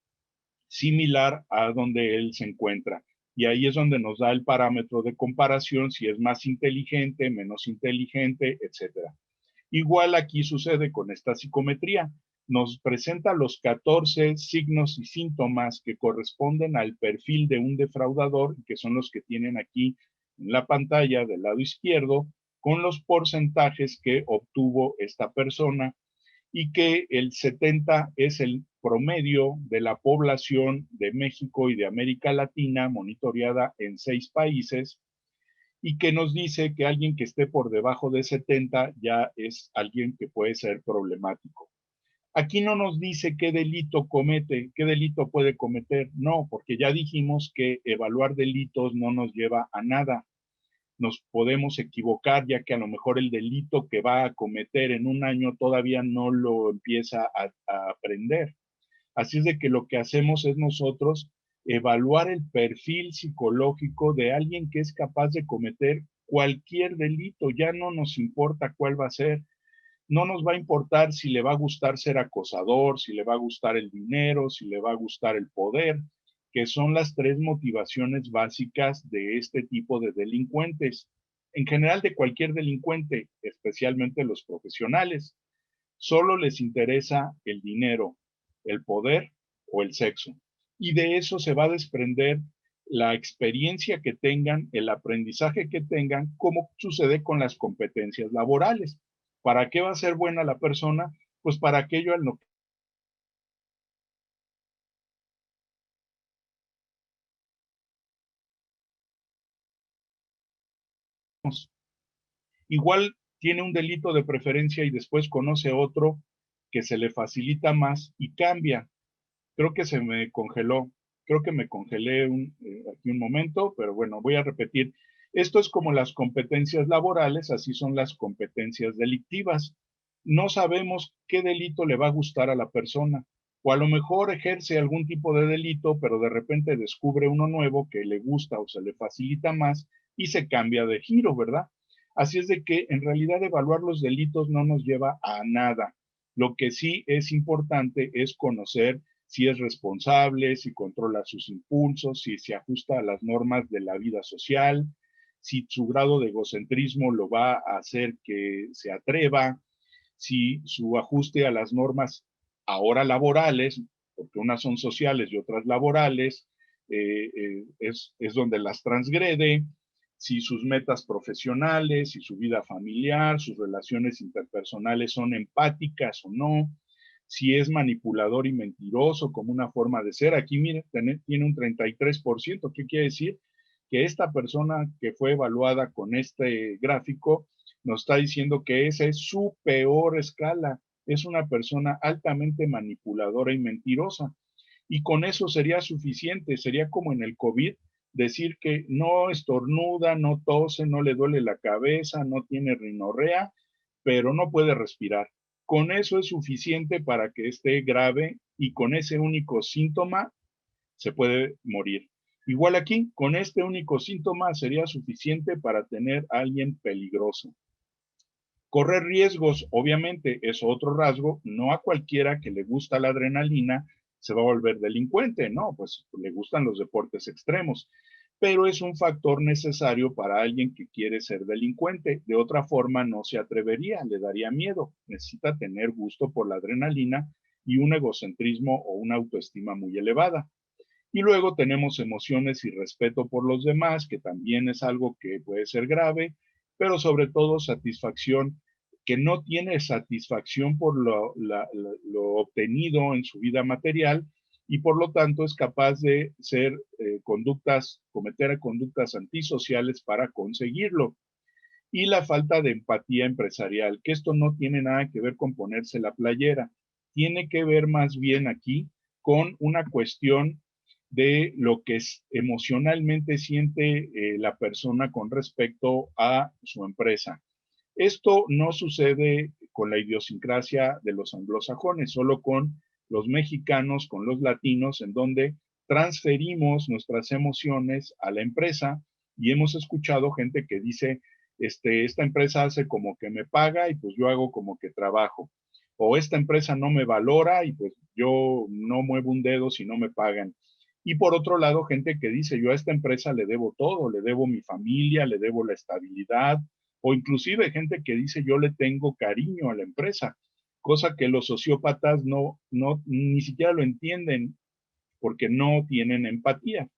similar a donde él se encuentra. Y ahí es donde nos da el parámetro de comparación, si es más inteligente, menos inteligente, etcétera. Igual aquí sucede con esta psicometría. Nos presenta los 14 signos y síntomas que corresponden al perfil de un defraudador, que son los que tienen aquí en la pantalla del lado izquierdo, con los porcentajes que obtuvo esta persona y que el 70 es el promedio de la población de México y de América Latina monitoreada en 6 países, y que nos dice que alguien que esté por debajo de 70 ya es alguien que puede ser problemático. Aquí no nos dice qué delito comete, qué delito puede cometer. No, porque ya dijimos que evaluar delitos no nos lleva a nada. Nos podemos equivocar, ya que a lo mejor el delito que va a cometer en un año todavía no lo empieza a aprender. Así es de que lo que hacemos es nosotros evaluar el perfil psicológico de alguien que es capaz de cometer cualquier delito. Ya no nos importa cuál va a ser. No nos va a importar si le va a gustar ser acosador, si le va a gustar el dinero, si le va a gustar el poder, que son las 3 motivaciones básicas de este tipo de delincuentes. En general, de cualquier delincuente, especialmente los profesionales. Solo les interesa el dinero, el poder o el sexo. Y de eso se va a desprender la experiencia que tengan, el aprendizaje que tengan, como sucede con las competencias laborales. ¿Para qué va a ser buena la persona? Pues para aquello en lo que nos. Igual tiene un delito de preferencia y después conoce otro que se le facilita más y cambia. Creo que se me congeló, creo que me congelé aquí un momento, pero bueno, voy a repetir. Esto es como las competencias laborales, así son las competencias delictivas. No sabemos qué delito le va a gustar a la persona, o a lo mejor ejerce algún tipo de delito, pero de repente descubre uno nuevo que le gusta o se le facilita más y se cambia de giro, ¿verdad? Así es de que en realidad evaluar los delitos no nos lleva a nada. Lo que sí es importante es conocer si es responsable, si controla sus impulsos, si se ajusta a las normas de la vida social, si su grado de egocentrismo lo va a hacer que se atreva, si su ajuste a las normas ahora laborales, porque unas son sociales y otras laborales, es donde las transgrede, si sus metas profesionales, si su vida familiar, sus relaciones interpersonales son empáticas o no, si es manipulador y mentiroso como una forma de ser. Aquí, miren, tiene un 33%. ¿Qué quiere decir? Que esta persona que fue evaluada con este gráfico nos está diciendo que esa es su peor escala. Es una persona altamente manipuladora y mentirosa. Y con eso sería suficiente. Sería como en el COVID, decir que no estornuda, no tose, no le duele la cabeza, no tiene rinorrea, pero no puede respirar. Con eso es suficiente para que esté grave y con ese único síntoma se puede morir. Igual aquí, con este único síntoma sería suficiente para tener a alguien peligroso. Correr riesgos, obviamente, es otro rasgo. No a cualquiera que le gusta la adrenalina se va a volver delincuente, no, pues le gustan los deportes extremos, pero es un factor necesario para alguien que quiere ser delincuente. De otra forma, no se atrevería, le daría miedo. Necesita tener gusto por la adrenalina y un egocentrismo o una autoestima muy elevada. Y luego tenemos emociones y respeto por los demás, que también es algo que puede ser grave, pero sobre todo satisfacción, que no tiene satisfacción por lo obtenido en su vida material y por lo tanto es capaz de cometer conductas antisociales para conseguirlo. Y la falta de empatía empresarial, que esto no tiene nada que ver con ponerse la playera, tiene que ver más bien aquí con una cuestión de lo que emocionalmente siente la persona con respecto a su empresa. Esto no sucede con la idiosincrasia de los anglosajones, solo con los mexicanos, con los latinos, en donde transferimos nuestras emociones a la empresa y hemos escuchado gente que dice, esta empresa hace como que me paga y pues yo hago como que trabajo. O esta empresa no me valora y pues yo no muevo un dedo si no me pagan. Y por otro lado, gente que dice, yo a esta empresa le debo todo, le debo mi familia, le debo la estabilidad, o inclusive gente que dice, yo le tengo cariño a la empresa, cosa que los sociópatas ni siquiera lo entienden porque no tienen empatía.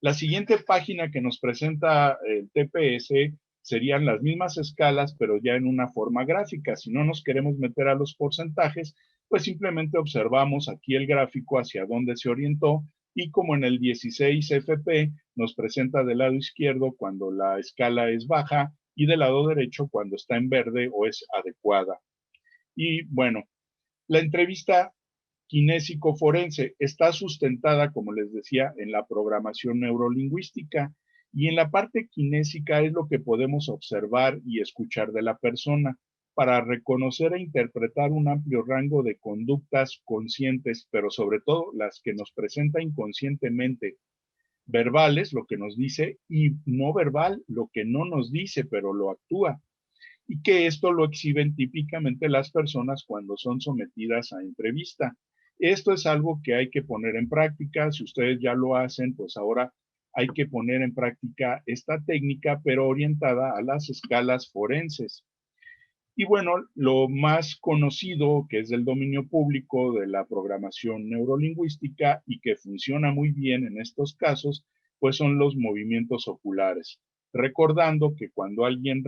La siguiente página que nos presenta el TPS serían las mismas escalas, pero ya en una forma gráfica. Si no nos queremos meter a los porcentajes, pues simplemente observamos aquí el gráfico hacia dónde se orientó y como en el 16 FP nos presenta del lado izquierdo cuando la escala es baja y del lado derecho cuando está en verde o es adecuada. Y bueno, la entrevista kinésico forense está sustentada, como les decía, en la programación neurolingüística y en la parte kinésica es lo que podemos observar y escuchar de la persona para reconocer e interpretar un amplio rango de conductas conscientes, pero sobre todo las que nos presenta inconscientemente, verbales, lo que nos dice, y no verbal, lo que no nos dice, pero lo actúa y que esto lo exhiben típicamente las personas cuando son sometidas a entrevista. Esto es algo que hay que poner en práctica. Si ustedes ya lo hacen, pues ahora hay que poner en práctica esta técnica, pero orientada a las escalas forenses. Y bueno, lo más conocido, que es del dominio público de la programación neurolingüística y que funciona muy bien en estos casos, pues son los movimientos oculares. Recordando que cuando alguien,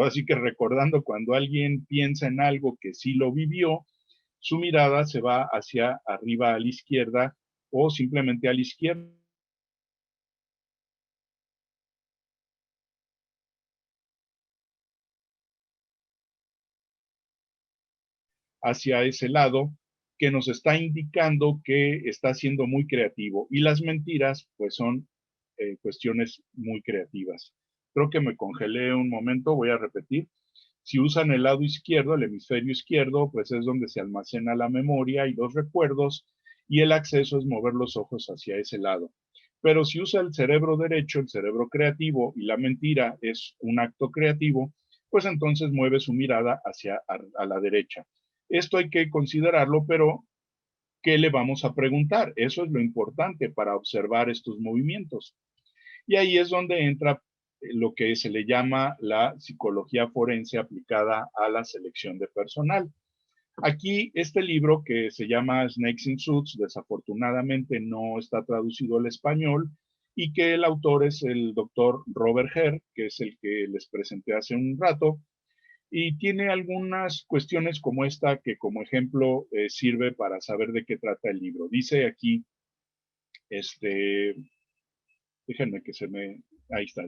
así que recordando cuando alguien piensa en algo que sí lo vivió, su mirada se va hacia arriba a la izquierda o simplemente a la izquierda, hacia ese lado que nos está indicando que está siendo muy creativo. Y las mentiras, pues son cuestiones muy creativas. Creo que me congelé un momento, voy a repetir. Si usan el lado izquierdo, el hemisferio izquierdo, pues es donde se almacena la memoria y los recuerdos, y el acceso es mover los ojos hacia ese lado. Pero si usa el cerebro derecho, el cerebro creativo, y la mentira es un acto creativo, pues entonces mueve su mirada hacia a la derecha. Esto hay que considerarlo, pero ¿qué le vamos a preguntar? Eso es lo importante para observar estos movimientos. Y ahí es donde entra lo que se le llama la psicología forense aplicada a la selección de personal. Aquí este libro que se llama Snakes in Suits, desafortunadamente no está traducido al español y que el autor es el doctor Robert Herr, que es el que les presenté hace un rato, y tiene algunas cuestiones como esta que como ejemplo sirve para saber de qué trata el libro. Dice aquí, este, déjenme que se me, ahí está.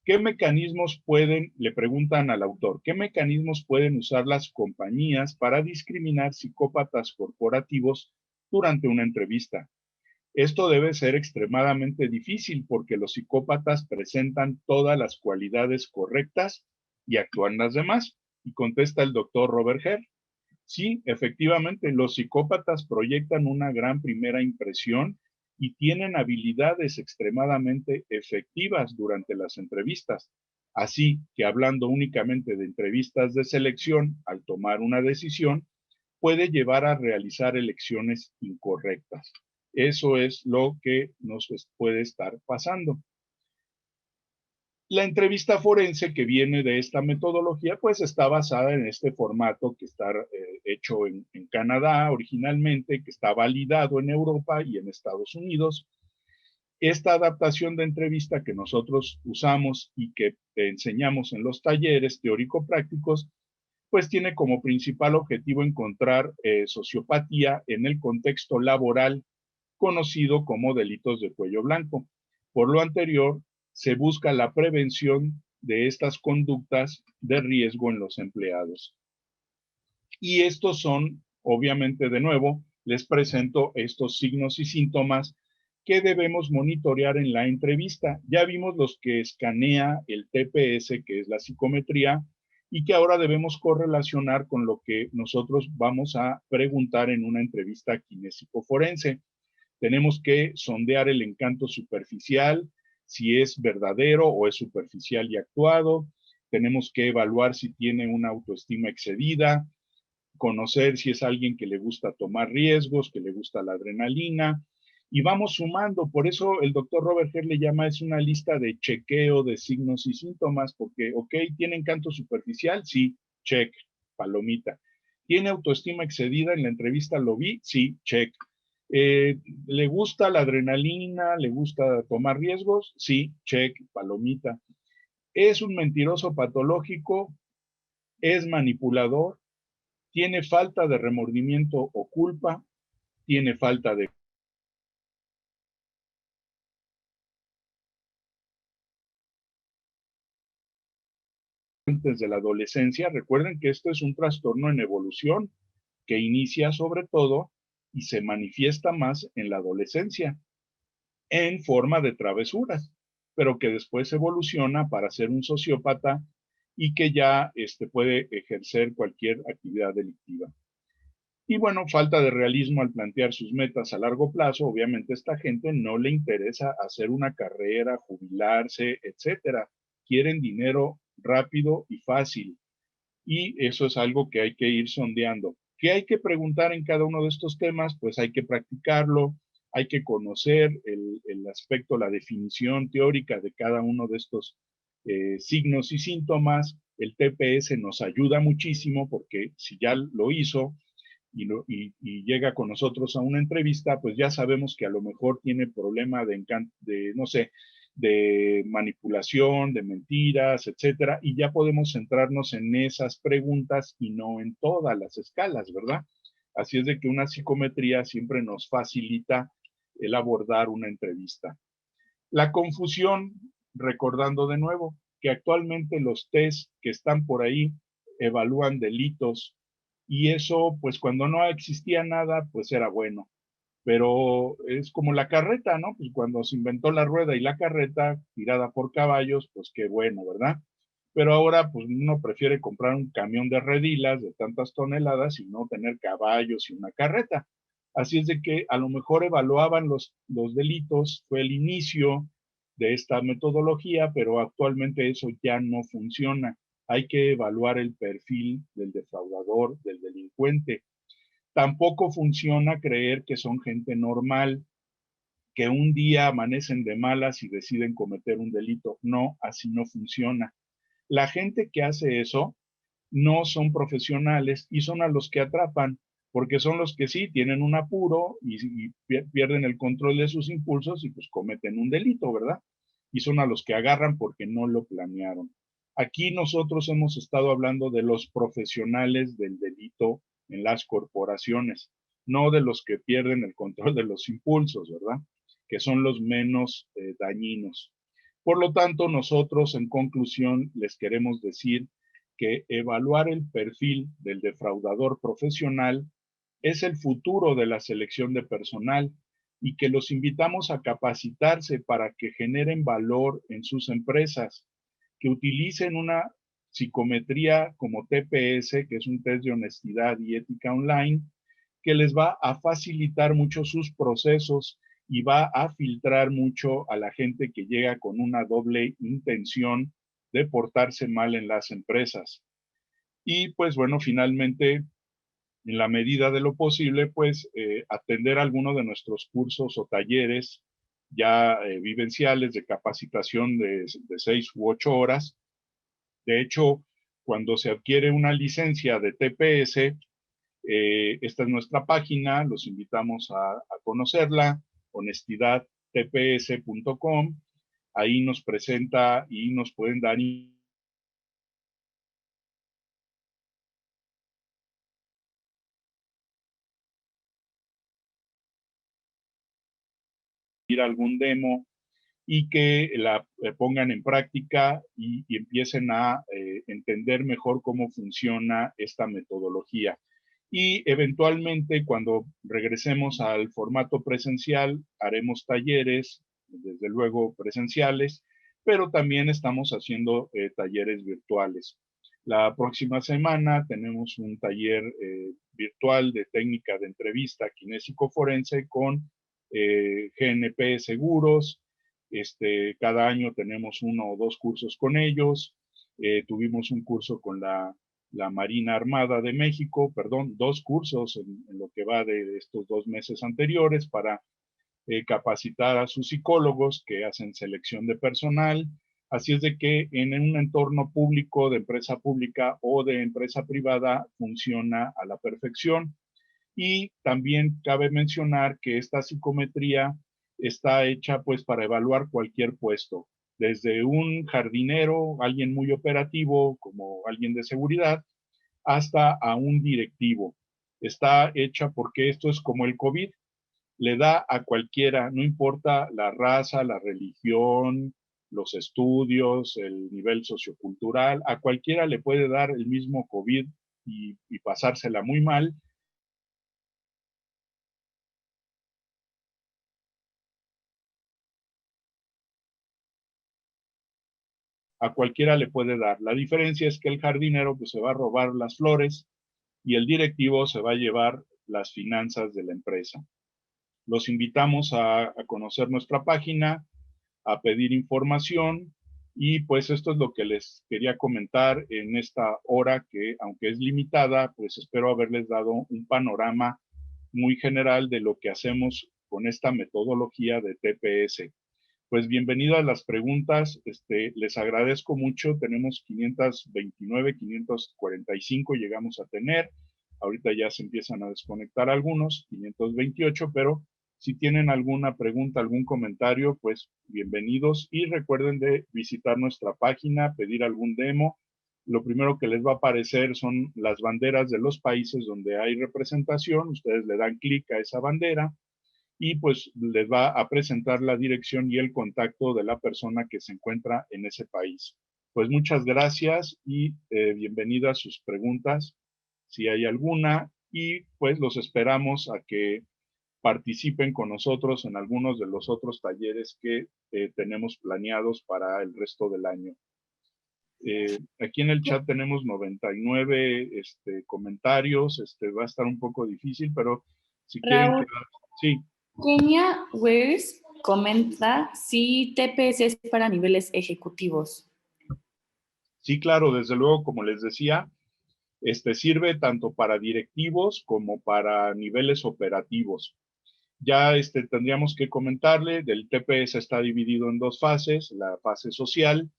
¿Qué mecanismos pueden, le preguntan al autor, qué mecanismos pueden usar las compañías para discriminar psicópatas corporativos durante una entrevista? Esto debe ser extremadamente difícil porque los psicópatas presentan todas las cualidades correctas y actúan las demás. Y contesta el doctor Robert Herr. Sí, efectivamente, los psicópatas proyectan una gran primera impresión y tienen habilidades extremadamente efectivas durante las entrevistas. Así que hablando únicamente de entrevistas de selección, al tomar una decisión, puede llevar a realizar elecciones incorrectas. Eso es lo que nos puede estar pasando. La entrevista forense que viene de esta metodología, pues está basada en este formato que está hecho en Canadá originalmente, que está validado en Europa y en Estados Unidos. Esta adaptación de entrevista que nosotros usamos y que enseñamos en los talleres teórico-prácticos, pues tiene como principal objetivo encontrar sociopatía en el contexto laboral conocido como delitos de cuello blanco. Por lo anterior, se busca la prevención de estas conductas de riesgo en los empleados. Y estos son, obviamente, de nuevo, les presento estos signos y síntomas que debemos monitorear en la entrevista. Ya vimos los que escanea el TPS, que es la psicometría, y que ahora debemos correlacionar con lo que nosotros vamos a preguntar en una entrevista kinésico-forense. Tenemos que sondear el encanto superficial, si es verdadero o es superficial y actuado. Tenemos que evaluar si tiene una autoestima excedida, conocer si es alguien que le gusta tomar riesgos, que le gusta la adrenalina, y vamos sumando. Por eso el doctor Robert Herr le llama, es una lista de chequeo de signos y síntomas, porque, ok, ¿tiene encanto superficial? Sí, check, palomita. ¿Tiene autoestima excedida? En la entrevista lo vi, sí, check. ¿Le gusta la adrenalina? ¿Le gusta tomar riesgos? Sí, check, palomita. ¿Es un mentiroso patológico? ¿Es manipulador? ¿Tiene falta de remordimiento o culpa? ¿Tiene falta de desde la adolescencia? Recuerden que esto es un trastorno en evolución que inicia sobre todo y se manifiesta más en la adolescencia en forma de travesuras, pero que después evoluciona para ser un sociópata y que ya puede ejercer cualquier actividad delictiva. Y bueno, falta de realismo al plantear sus metas a largo plazo. Obviamente a esta gente no le interesa hacer una carrera, jubilarse, etcétera. Quieren dinero rápido y fácil. Y eso es algo que hay que ir sondeando. ¿Qué hay que preguntar en cada uno de estos temas? Pues hay que practicarlo, hay que conocer el aspecto, la definición teórica de cada uno de estos signos y síntomas. El TPS nos ayuda muchísimo porque si ya lo hizo, y llega con nosotros a una entrevista, pues ya sabemos que a lo mejor tiene problema de no sé, de manipulación, de mentiras, etcétera, y ya podemos centrarnos en esas preguntas y no en todas las escalas, ¿verdad? Así es de que una psicometría siempre nos facilita el abordar una entrevista. La confusión, recordando de nuevo que actualmente los test que están por ahí evalúan delitos y eso, pues cuando no existía nada, pues era bueno. Pero es como la carreta, ¿no? Pues cuando se inventó la rueda y la carreta tirada por caballos, pues qué bueno, ¿verdad? Pero ahora, pues uno prefiere comprar un camión de redilas de tantas toneladas y no tener caballos y una carreta. Así es de que a lo mejor evaluaban los delitos, fue el inicio de esta metodología, pero actualmente eso ya no funciona. Hay que evaluar el perfil del defraudador, del delincuente. Tampoco funciona creer que son gente normal, que un día amanecen de malas y deciden cometer un delito. No, así no funciona. La gente que hace eso no son profesionales y son a los que atrapan, porque son los que sí tienen un apuro y pierden el control de sus impulsos y pues cometen un delito, ¿verdad? Y son a los que agarran porque no lo planearon. Aquí nosotros hemos estado hablando de los profesionales del delito en las corporaciones, no de los que pierden el control de los impulsos, ¿verdad? Que son los menos dañinos. Por lo tanto, nosotros en conclusión les queremos decir que evaluar el perfil del defraudador profesional es el futuro de la selección de personal y que los invitamos a capacitarse para que generen valor en sus empresas, que utilicen una psicometría como TPS, que es un test de honestidad y ética online, que les va a facilitar mucho sus procesos y va a filtrar mucho a la gente que llega con una doble intención de portarse mal en las empresas. Y pues bueno, finalmente, en la medida de lo posible, pues atender alguno de nuestros cursos o talleres ya vivenciales de capacitación de 6 u 8 horas. De hecho, cuando se adquiere una licencia de TPS, esta es nuestra página, los invitamos a conocerla, honestidadtps.com. Ahí nos presenta y nos pueden dar algún demo y que la pongan en práctica y empiecen a entender mejor cómo funciona esta metodología. Y eventualmente, cuando regresemos al formato presencial, haremos talleres, desde luego presenciales, pero también estamos haciendo talleres virtuales. La próxima semana tenemos un taller virtual de técnica de entrevista kinésico-forense con GNP Seguros. Cada año tenemos 1 o 2 cursos con ellos. Tuvimos un curso con la Marina Armada de México, perdón, 2 cursos en lo que va de estos 2 meses anteriores para capacitar a sus psicólogos que hacen selección de personal. Así es de que en un entorno público, de empresa pública o de empresa privada, funciona a la perfección. Y también cabe mencionar que esta psicometría está hecha pues para evaluar cualquier puesto, desde un jardinero, alguien muy operativo, como alguien de seguridad, hasta a un directivo. Está hecha porque esto es como el COVID, le da a cualquiera, no importa la raza, la religión, los estudios, el nivel sociocultural, a cualquiera le puede dar el mismo COVID y pasársela muy mal. A cualquiera le puede dar. La diferencia es que el jardinero pues, se va a robar las flores y el directivo se va a llevar las finanzas de la empresa. Los invitamos a conocer nuestra página, a pedir información y pues esto es lo que les quería comentar en esta hora que aunque es limitada, pues espero haberles dado un panorama muy general de lo que hacemos con esta metodología de TPS. Pues bienvenido a las preguntas, les agradezco mucho, tenemos 529, 545 llegamos a tener, ahorita ya se empiezan a desconectar algunos, 528, pero si tienen alguna pregunta, algún comentario, pues bienvenidos y recuerden de visitar nuestra página, pedir algún demo. Lo primero que les va a aparecer son las banderas de los países donde hay representación, ustedes le dan clic a esa bandera y pues les va a presentar la dirección y el contacto de la persona que se encuentra en ese país. Pues muchas gracias y bienvenidas sus preguntas, si hay alguna, y pues los esperamos a que participen con nosotros en algunos de los otros talleres que tenemos planeados para el resto del año. Aquí en el chat tenemos 99 comentarios, va a estar un poco difícil, pero si quieren Raúl, quedar, sí. Kenia Weirs comenta si TPS es para niveles ejecutivos. Sí, claro, desde luego, como les decía, sirve tanto para directivos como para niveles operativos. Ya tendríamos que comentarle, del TPS está dividido en 2 fases, la fase social,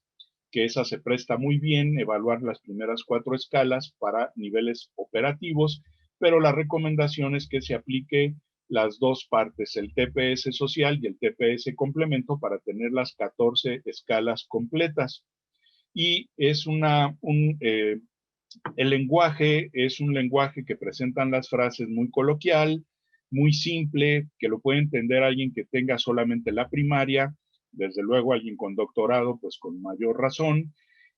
que esa se presta muy bien, evaluar las primeras 4 escalas para niveles operativos, pero la recomendación es que se aplique las 2 partes, el TPS social y el TPS complemento, para tener las 14 escalas completas. Y es el lenguaje es un lenguaje que presentan las frases muy coloquial, muy simple, que lo puede entender alguien que tenga solamente la primaria, desde luego alguien con doctorado, pues con mayor razón,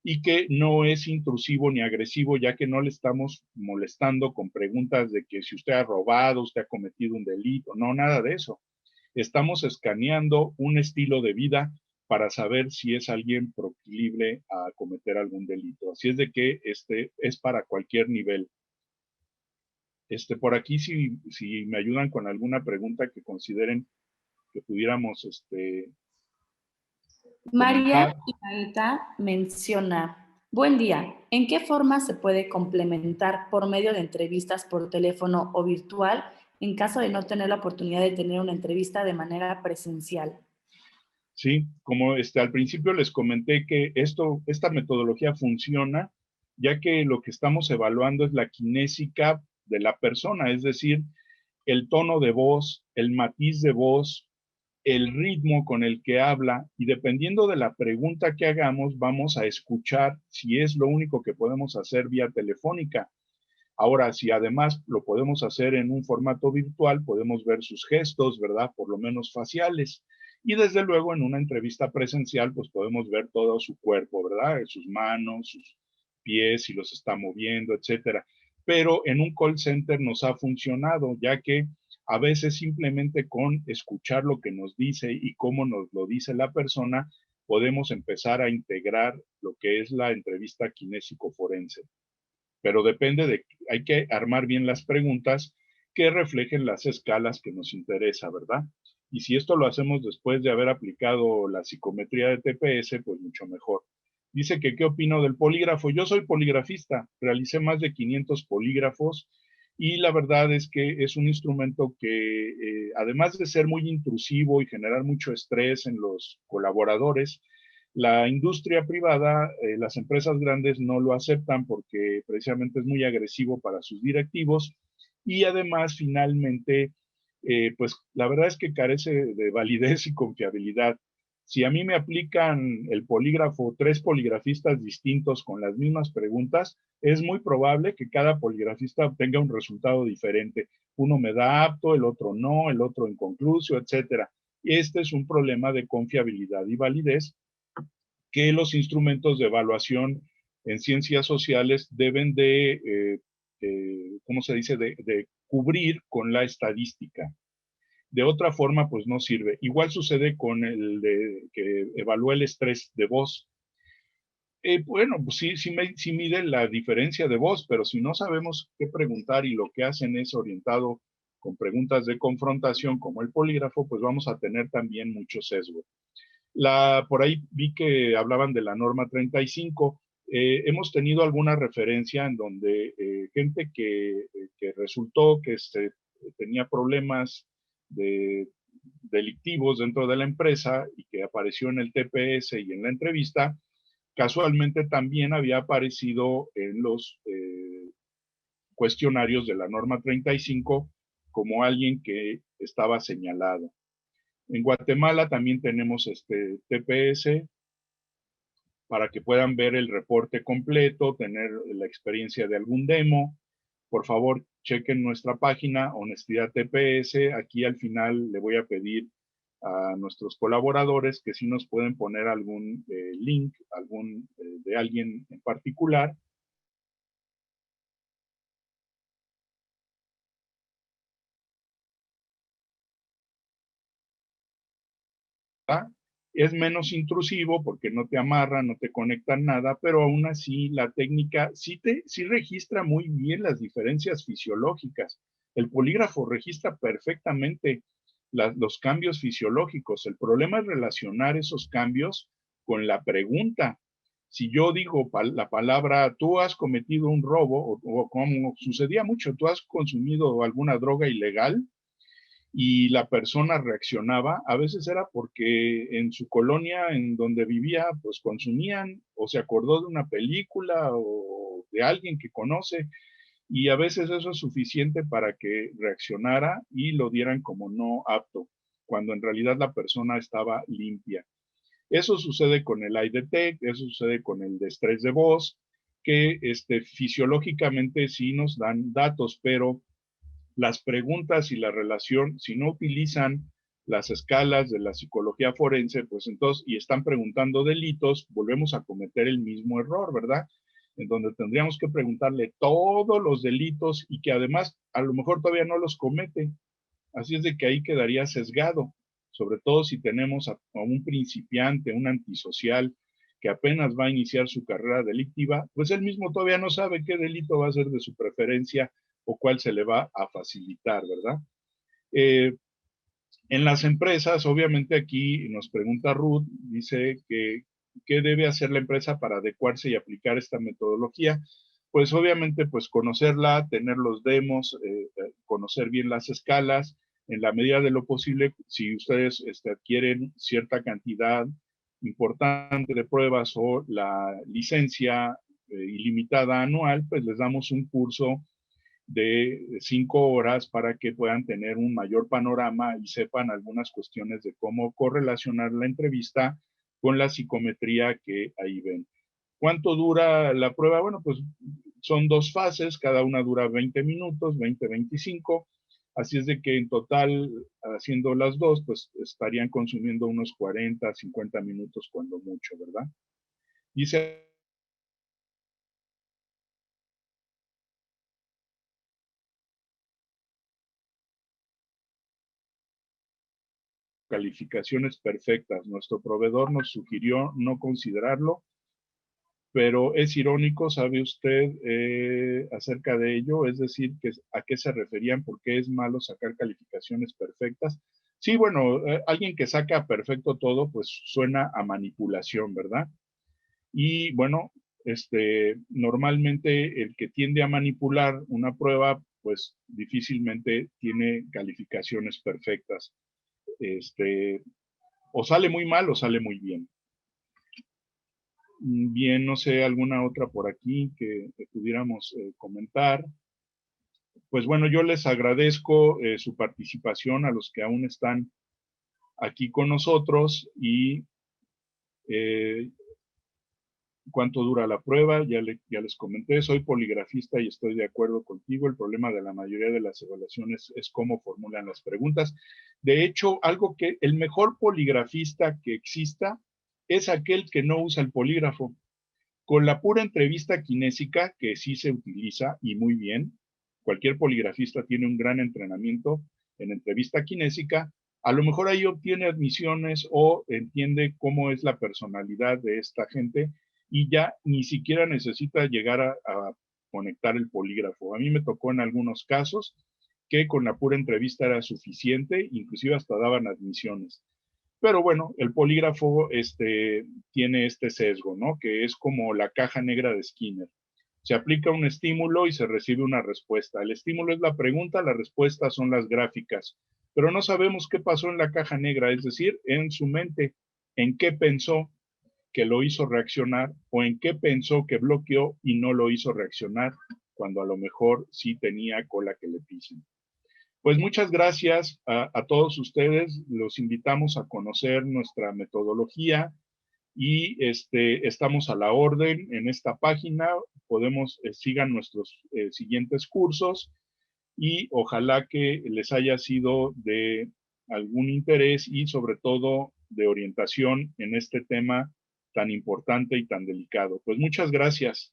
y que no es intrusivo ni agresivo, ya que no le estamos molestando con preguntas de que si usted ha robado, usted ha cometido un delito, no, nada de eso. Estamos escaneando un estilo de vida para saber si es alguien proclive a cometer algún delito. Así es de que es para cualquier nivel. Por aquí, si me ayudan con alguna pregunta que consideren que pudiéramos María comentar. Imaita menciona, buen día, ¿en qué forma se puede complementar por medio de entrevistas por teléfono o virtual en caso de no tener la oportunidad de tener una entrevista de manera presencial? Sí, como al principio les comenté que esta metodología funciona, ya que lo que estamos evaluando es la kinésica de la persona, es decir, el tono de voz, el matiz de voz, el ritmo con el que habla, y dependiendo de la pregunta que hagamos, vamos a escuchar si es lo único que podemos hacer vía telefónica. Ahora, si además lo podemos hacer en un formato virtual, podemos ver sus gestos, ¿verdad? Por lo menos faciales. Y desde luego en una entrevista presencial, pues podemos ver todo su cuerpo, ¿verdad? Sus manos, sus pies, si los está moviendo, etcétera. Pero en un call center nos ha funcionado, ya que a veces simplemente con escuchar lo que nos dice y cómo nos lo dice la persona, podemos empezar a integrar lo que es la entrevista kinésico forense. Pero depende de, hay que armar bien las preguntas que reflejen las escalas que nos interesa, ¿verdad? Y si esto lo hacemos después de haber aplicado la psicometría de TPS, pues mucho mejor. Dice que qué opino del polígrafo. Yo soy poligrafista, realicé más de 500 polígrafos y la verdad es que es un instrumento que, además de ser muy intrusivo y generar mucho estrés en los colaboradores, la industria privada, las empresas grandes no lo aceptan porque precisamente es muy agresivo para sus directivos y además finalmente, pues la verdad es que carece de validez y confiabilidad. Si a mí me aplican el polígrafo, 3 poligrafistas distintos con las mismas preguntas, es muy probable que cada poligrafista obtenga un resultado diferente. Uno me da apto, el otro no, el otro inconcluso, etcétera. Este es un problema de confiabilidad y validez que los instrumentos de evaluación en ciencias sociales deben ¿cómo se dice?, de cubrir con la estadística. De otra forma, pues no sirve. Igual sucede con el de que evalúa el estrés de voz. Bueno, pues sí mide la diferencia de voz, pero si no sabemos qué preguntar y lo que hacen es orientado con preguntas de confrontación como el polígrafo, pues vamos a tener también mucho sesgo. Por ahí vi que hablaban de la norma 35. Hemos tenido alguna referencia en donde gente que resultó que tenía problemas de, delictivos dentro de la empresa y que apareció en el TPS y en la entrevista, casualmente también había aparecido en los cuestionarios de la norma 35 como alguien que estaba señalado. En Guatemala también tenemos este TPS para que puedan ver el reporte completo, tener la experiencia de algún demo. Por favor, chequen nuestra página Honestidad TPS. Aquí al final le voy a pedir a nuestros colaboradores que si nos pueden poner algún link, de alguien en particular. Es menos intrusivo porque no te amarra, no te conectan nada, pero aún así la técnica sí registra muy bien las diferencias fisiológicas. El polígrafo registra perfectamente los cambios fisiológicos. El problema es relacionar esos cambios con la pregunta. Si yo digo la palabra, tú has cometido un robo, o como sucedía mucho, tú has consumido alguna droga ilegal, y la persona reaccionaba, a veces era porque en su colonia en donde vivía, pues consumían o se acordó de una película o de alguien que conoce, y a veces eso es suficiente para que reaccionara y lo dieran como no apto, cuando en realidad la persona estaba limpia. Eso sucede con el IDTEC, eso sucede con el de estrés de voz, que fisiológicamente sí nos dan datos, pero las preguntas y la relación, si no utilizan las escalas de la psicología forense, pues entonces, y están preguntando delitos, volvemos a cometer el mismo error, ¿verdad? En donde tendríamos que preguntarle todos los delitos y que además a lo mejor todavía no los comete. Así es de que ahí quedaría sesgado, sobre todo si tenemos a un principiante, un antisocial, que apenas va a iniciar su carrera delictiva, pues él mismo todavía no sabe qué delito va a ser de su preferencia o cuál se le va a facilitar, ¿verdad? Eh, en las empresas, obviamente aquí nos pregunta Ruth, dice que qué debe hacer la empresa para adecuarse y aplicar esta metodología. Pues obviamente, pues conocerla, tener los demos, conocer bien las escalas, En la medida de lo posible, si ustedes adquieren cierta cantidad importante de pruebas o la licencia ilimitada anual, pues les damos un curso de 5 horas para que puedan tener un mayor panorama y sepan algunas cuestiones de cómo correlacionar la entrevista con la psicometría que ahí ven. ¿Cuánto dura la prueba? Bueno, pues son 2 fases, cada una dura 20 minutos, 20-25, así es de que en total, haciendo las dos, pues estarían consumiendo unos 40-50 minutos cuando mucho, ¿verdad? Dice calificaciones perfectas. Nuestro proveedor nos sugirió no considerarlo, pero es irónico, ¿sabe usted acerca de ello? Es decir, ¿a qué se referían? ¿Por qué es malo sacar calificaciones perfectas? Sí, bueno, alguien que saca perfecto todo, pues suena a manipulación, ¿verdad? Y bueno, normalmente el que tiende a manipular una prueba, pues difícilmente tiene calificaciones perfectas. O sale muy mal o sale muy bien. Bien, no sé, alguna otra por aquí que pudiéramos comentar. Pues bueno, yo les agradezco su participación a los que aún están aquí con nosotros y eh, cuánto dura la prueba, ya les comenté, soy poligrafista y estoy de acuerdo contigo, el problema de la mayoría de las evaluaciones es cómo formulan las preguntas. De hecho, el mejor poligrafista que exista es aquel que no usa el polígrafo. Con la pura entrevista kinésica, que sí se utiliza y muy bien, cualquier poligrafista tiene un gran entrenamiento en entrevista kinésica, a lo mejor ahí obtiene admisiones o entiende cómo es la personalidad de esta gente y ya ni siquiera necesita llegar a conectar el polígrafo. A mí me tocó en algunos casos que con la pura entrevista era suficiente, inclusive hasta daban admisiones. Pero bueno, el polígrafo tiene este sesgo, ¿no? Que es como la caja negra de Skinner. Se aplica un estímulo y se recibe una respuesta. El estímulo es la pregunta, la respuesta son las gráficas. Pero no sabemos qué pasó en la caja negra, es decir, en su mente, en qué pensó que lo hizo reaccionar o en qué pensó que bloqueó y no lo hizo reaccionar, cuando a lo mejor sí tenía cola que le pisen. Pues muchas gracias a todos ustedes. Los invitamos a conocer nuestra metodología y estamos a la orden en esta página. Sigan nuestros siguientes cursos y ojalá que les haya sido de algún interés y sobre todo de orientación en este tema tan importante y tan delicado. Pues muchas gracias.